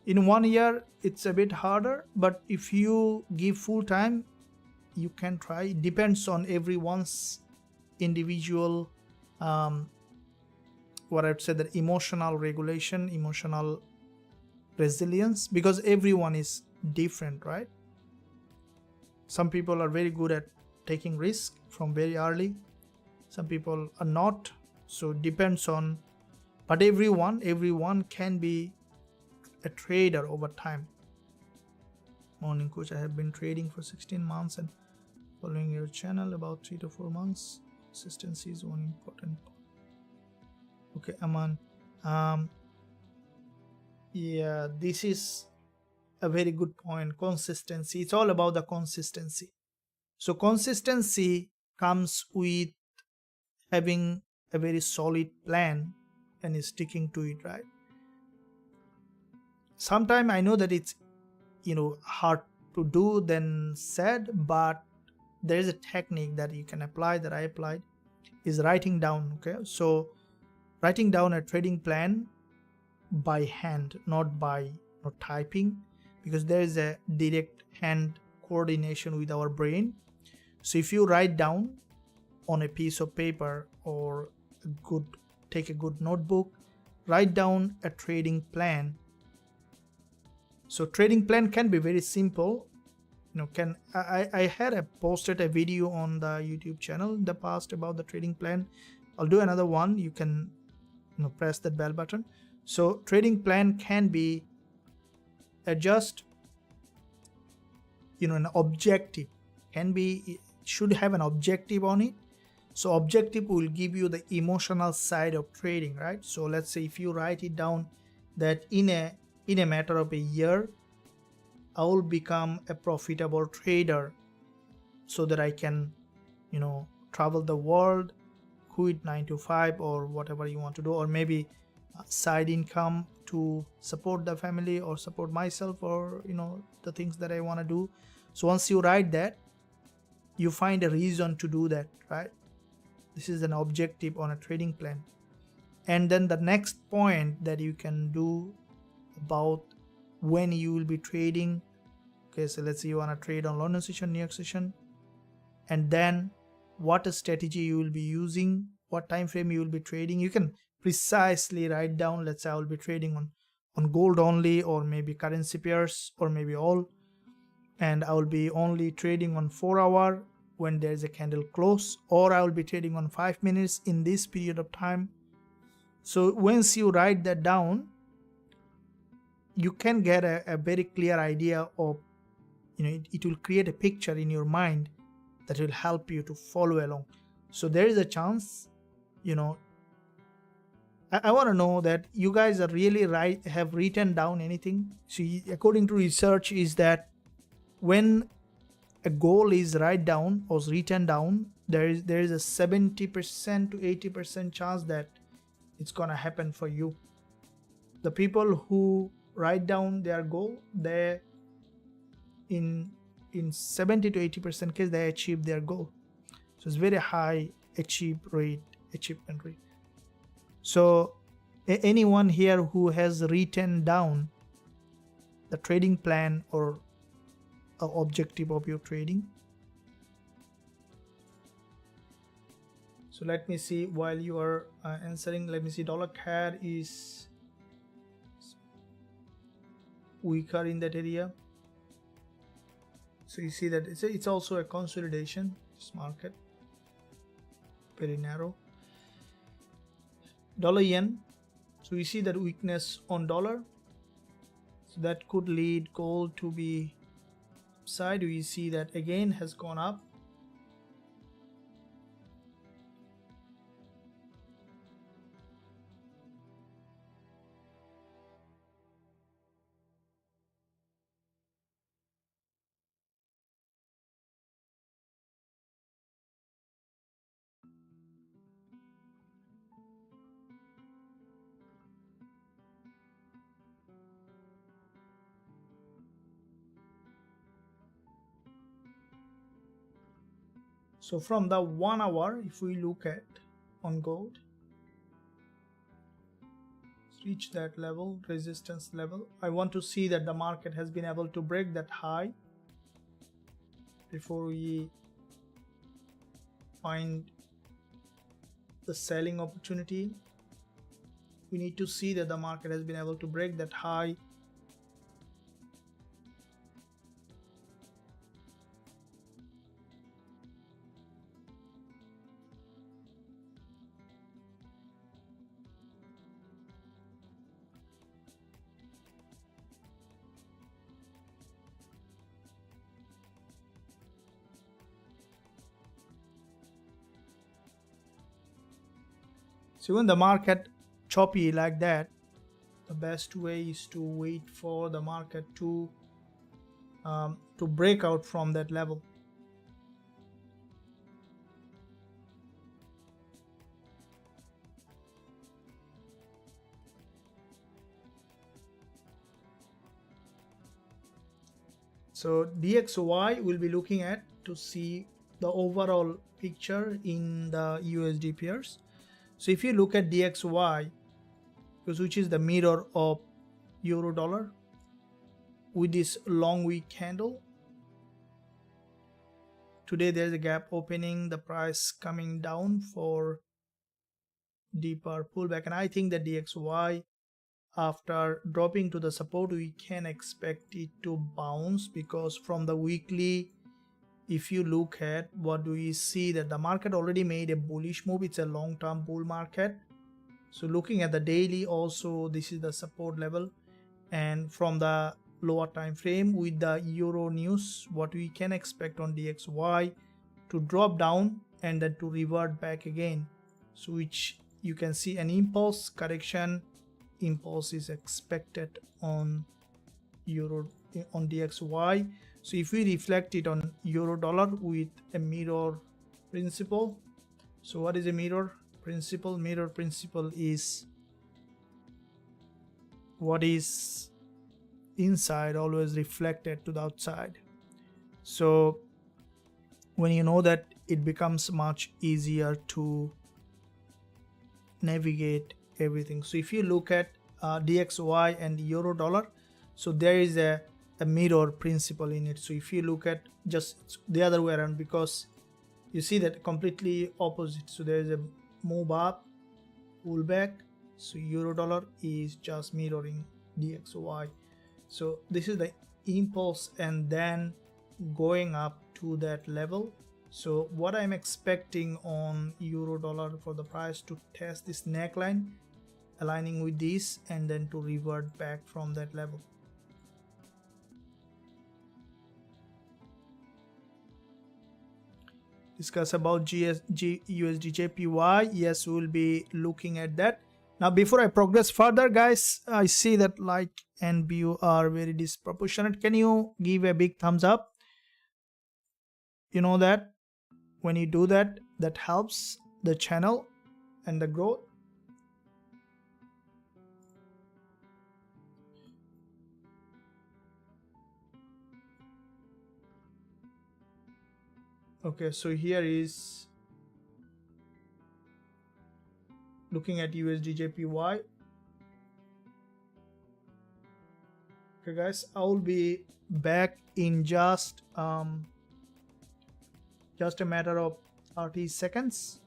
in 1 year it's a bit harder, but if you give full time, you can try. It depends on everyone's individual what I'd say, that emotional regulation, emotional resilience, because everyone is different, right? Some people are very good at taking risk from very early, some people are not, so it depends on, but everyone can be a trader over time. Morning coach, I have been trading for 16 months and following your channel about 3 to 4 months. Consistency is one important point. Okay, Aman, yeah, this is a very good point. Consistency, it's all about the consistency. So consistency comes with having a very solid plan and sticking to it, right? Sometimes I know that it's, you know, hard to do than said, but there is a technique that you can apply, that I applied, is writing down. Okay, so writing down a trading plan by hand, not typing, because there is a direct hand coordination with our brain. So if you write down on a piece of paper or take a good notebook, write down a trading plan. So trading plan can be very simple, you know. I had posted a video on the YouTube channel in the past about the trading plan. I'll do another one. You can, you know, press that bell button. So trading plan can be just, you know, an objective, should have an objective on it. So objective will give you the emotional side of trading, right? So let's say if you write it down that in a matter of a year I will become a profitable trader, so that I can, you know, travel the world, quit 9 to 5 or whatever you want to do, or maybe side income to support the family or support myself, or, you know, the things that I want to do. So once you write that, you find a reason to do that, right? This is an objective on a trading plan. And then the next point that you can do about when you will be trading. Okay, so let's say you want to trade on London session, New York session, and then what a strategy you will be using, what time frame you will be trading. You can precisely write down, let's say I will be trading on gold only, or maybe currency pairs, or maybe all, and I will be only trading on 4 hour when there is a candle close, or I will be trading on 5 minutes in this period of time. So once you write that down, you can get a very clear idea of, you know, it will create a picture in your mind that will help you to follow along. So there is a chance, you know, I want to know that you guys are really have written down anything. See, according to research, is that when a goal is written down, there is a 70% to 80% chance that it's gonna happen for you. The people who write down their goal, they in 70 to 80% case they achieve their goal. So it's very high achievement rate. So anyone here who has written down the trading plan or objective of your trading? So let me see, while you are answering, let me see, dollar CAD is weaker in that area. So you see that it's also a consolidation. This market very narrow. Dollar yen, so you see that weakness on dollar, so that could lead gold to be upside. We see that again has gone up. So from the 1 hour, if we look at on gold, reach that level, resistance level. I want to see that the market has been able to break that high before we find the selling opportunity. We need to see that the market has been able to break that high. So when the market choppy like that, the best way is to wait for the market to break out from that level. So DXY will be looking at to see the overall picture in the USD pairs. So if you look at DXY, which is the mirror of euro dollar, with this long wick candle, today there's a gap opening, the price coming down for deeper pullback, and I think that DXY, after dropping to the support, we can expect it to bounce, because from the weekly, if you look at what do we see, that the market already made a bullish move. It's a long-term bull market. So looking at the daily also, this is the support level, and from the lower time frame with the euro news, what we can expect on DXY to drop down and then to revert back again. So which you can see an impulse correction. Impulse is expected on euro on DXY. So if we reflect it on euro dollar with a mirror principle, so what is a mirror principle? Mirror principle is what is inside always reflected to the outside. So when you know that, it becomes much easier to navigate everything. So if you look at DXY and euro dollar, so there is a mirror principle in it. So if you look at just the other way around, because you see that completely opposite. So there is a move up, pull back. So euro dollar is just mirroring DXY. So this is the impulse and then going up to that level. So what I'm expecting on euro dollar for the price to test this neckline, aligning with this, and then to revert back from that level. Discuss about USDJPY. Yes, we'll be looking at that. Now before I progress further, guys, I see that like and view are very disproportionate. Can you give a big thumbs up? You know that when you do that, that helps the channel and the growth. Okay, so here is looking at USDJPY. Okay guys, I will be back in just a matter of 30 seconds.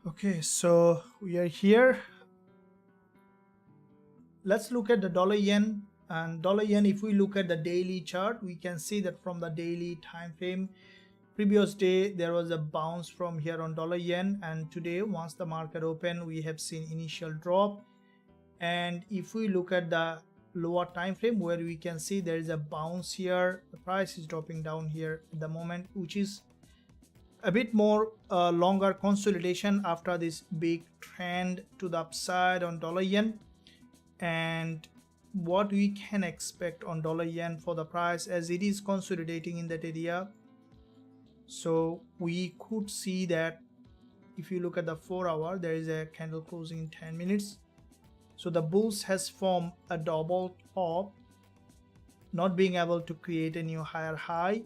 Okay, so we are here. Let's look at the dollar yen. And dollar yen, if we look at the daily chart, we can see that from the daily time frame, previous day there was a bounce from here on dollar yen, and today once the market opened we have seen initial drop. And if we look at the lower time frame, where we can see there is a bounce here, the price is dropping down here at the moment, which is a bit more longer consolidation after this big trend to the upside on dollar yen. And what we can expect on dollar yen for the price, as it is consolidating in that area, so we could see that if you look at the 4-hour, there is a candle closing in 10 minutes. So the bulls has formed a double top, not being able to create a new higher high.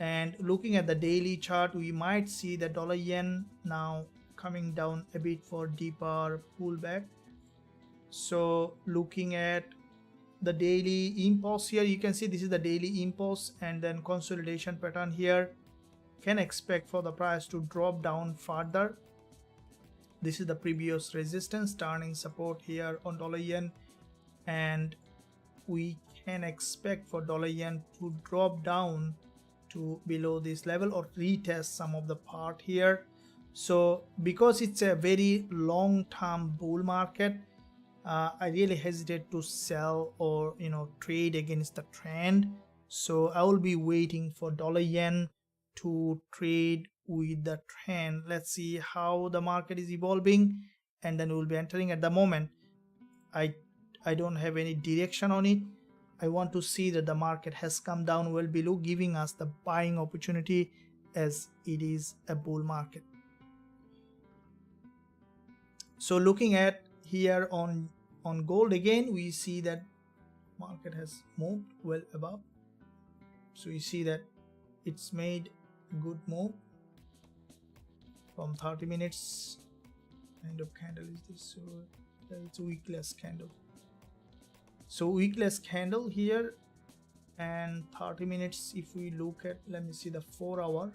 And looking at the daily chart, we might see the dollar yen now coming down a bit for deeper pullback. So looking at the daily impulse here, you can see this is the daily impulse, and then consolidation pattern here. Can expect for the price to drop down further. This is the previous resistance turning support here on dollar yen, and we can expect for dollar yen to drop down to below this level or retest some of the part here. So because it's a very long-term bull market, I really hesitate to sell or trade against the trend. So I will be waiting for dollar yen to trade with the trend. Let's see how the market is evolving, and then we'll be entering. At the moment I don't have any direction on it. I want to see that the market has come down well below, giving us the buying opportunity, as it is a bull market. So looking at here on gold again, we see that market has moved well above. So you see that it's made a good move from 30 minutes. Kind of candle is this? So it's a weakless candle. So weakless candle here, and 30 minutes. If we look at, let me see the 4-hour.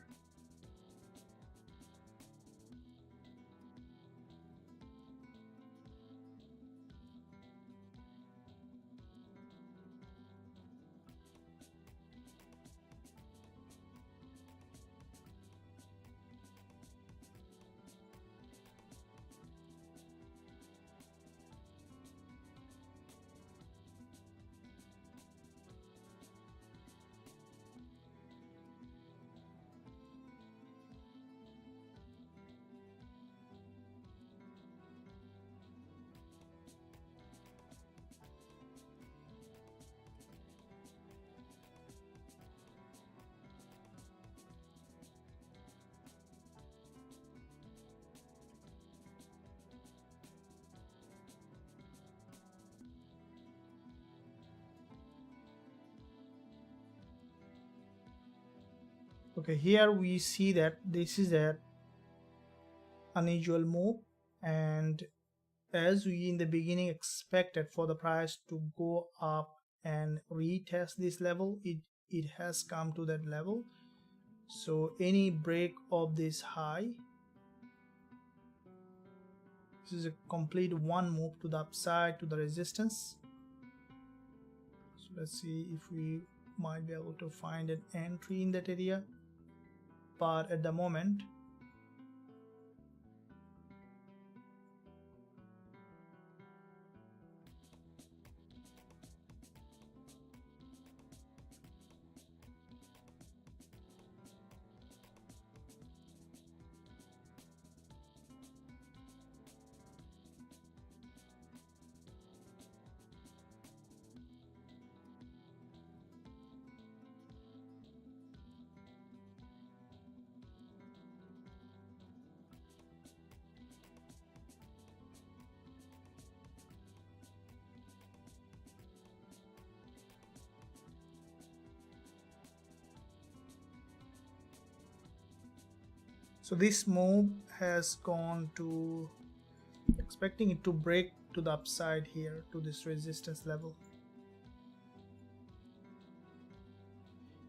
Okay, here we see that this is an unusual move, and as we in the beginning expected for the price to go up and retest this level, it has come to that level. So any break of this high, this is a complete one move to the upside to the resistance. So let's see if we might be able to find an entry in that area, but at the moment so this move has gone to, expecting it to break to the upside here to this resistance level.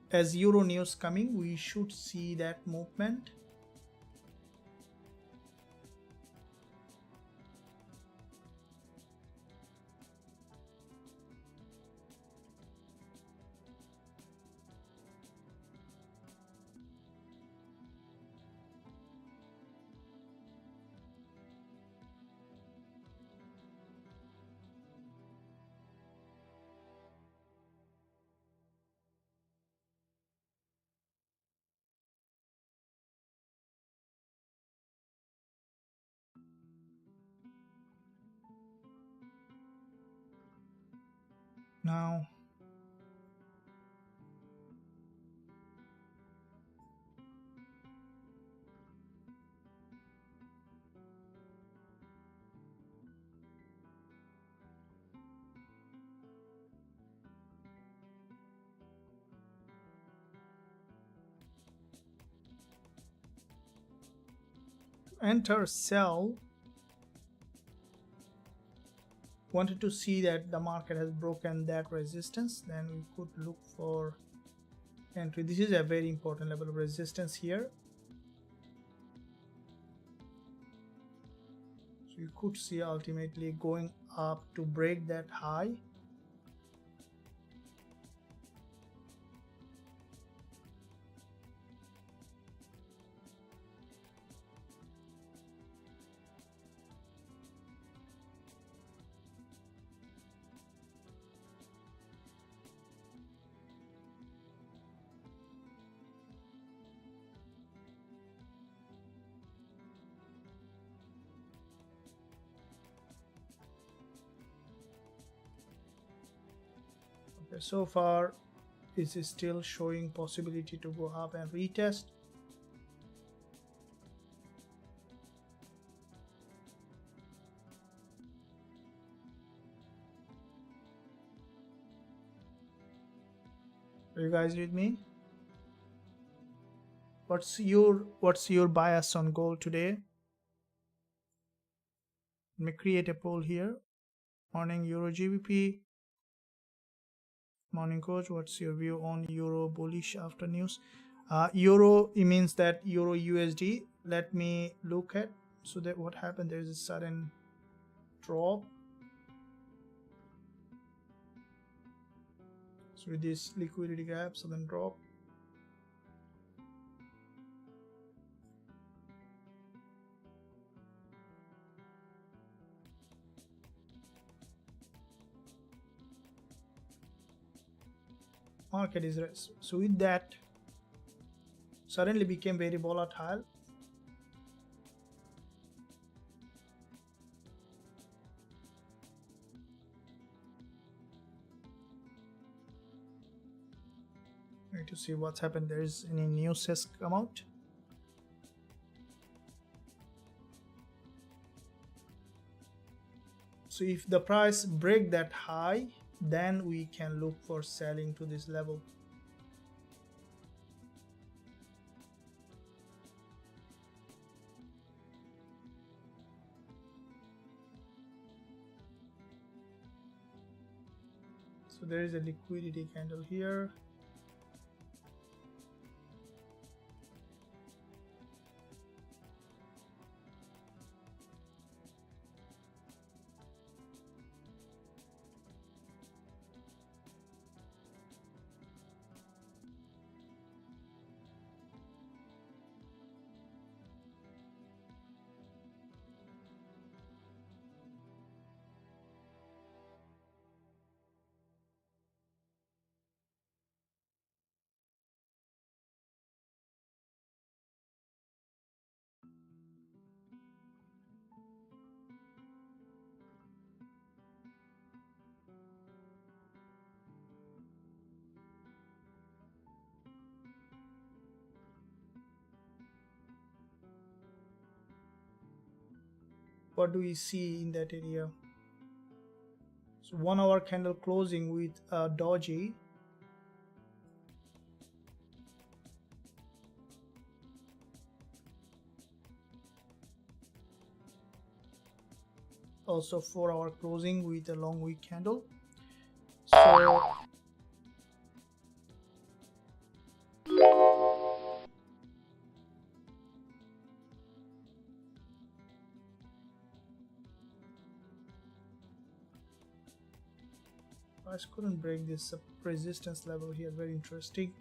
As Euro news coming, we should see that movement. now. Enter sell. Wanted to see that the market has broken that resistance, then we could look for entry. This is a very important level of resistance here, so you could see ultimately going up to break that high. Okay, so far this is still showing possibility to go up and retest. Are you guys with me? What's your bias on gold today? Let me create a poll here. Morning Euro GBP. Morning coach, what's your view on Euro bullish after news? Euro, it means that Euro USD. Let me look at, so that what happened, there is a sudden drop. So with this liquidity gap, sudden drop. Market is so with that suddenly became very volatile. Need to see what's happened. There is any news has come out. So if the price break that high, then we can look for selling to this level. So there is a liquidity candle here. What do we see in that area? So 1 hour candle closing with a doji. Also 4 hour closing with a long wick candle. So price couldn't break this resistance level here. Very interesting.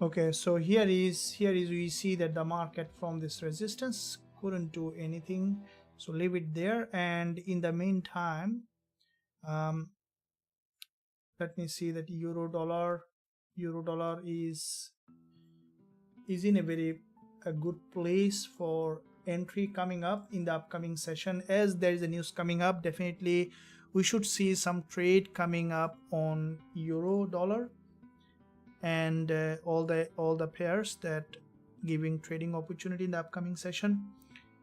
Okay, so here is we see that the market from this resistance couldn't do anything, so leave it there. And in the meantime, let me see that euro dollar is in a good place for entry coming up in the upcoming session. As there is a news coming up, definitely we should see some trade coming up on euro dollar and all the pairs that giving trading opportunity in the upcoming session.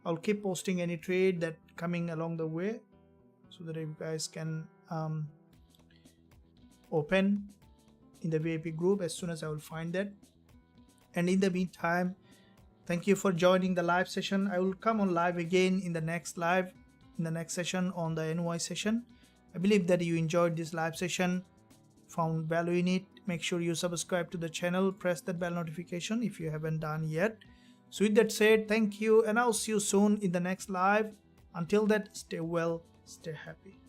I'll keep posting any trade that coming along the way so that you guys can open in the VIP group as soon as I will find that. And in the meantime, thank you for joining the live session. I will come on live again in the next session on the NY session. I believe that you enjoyed this live session, found value in it. Make sure you subscribe to the channel, press that bell notification if you haven't done yet. So with that said, thank you, and I'll see you soon in the next live. Until that, stay well, stay happy.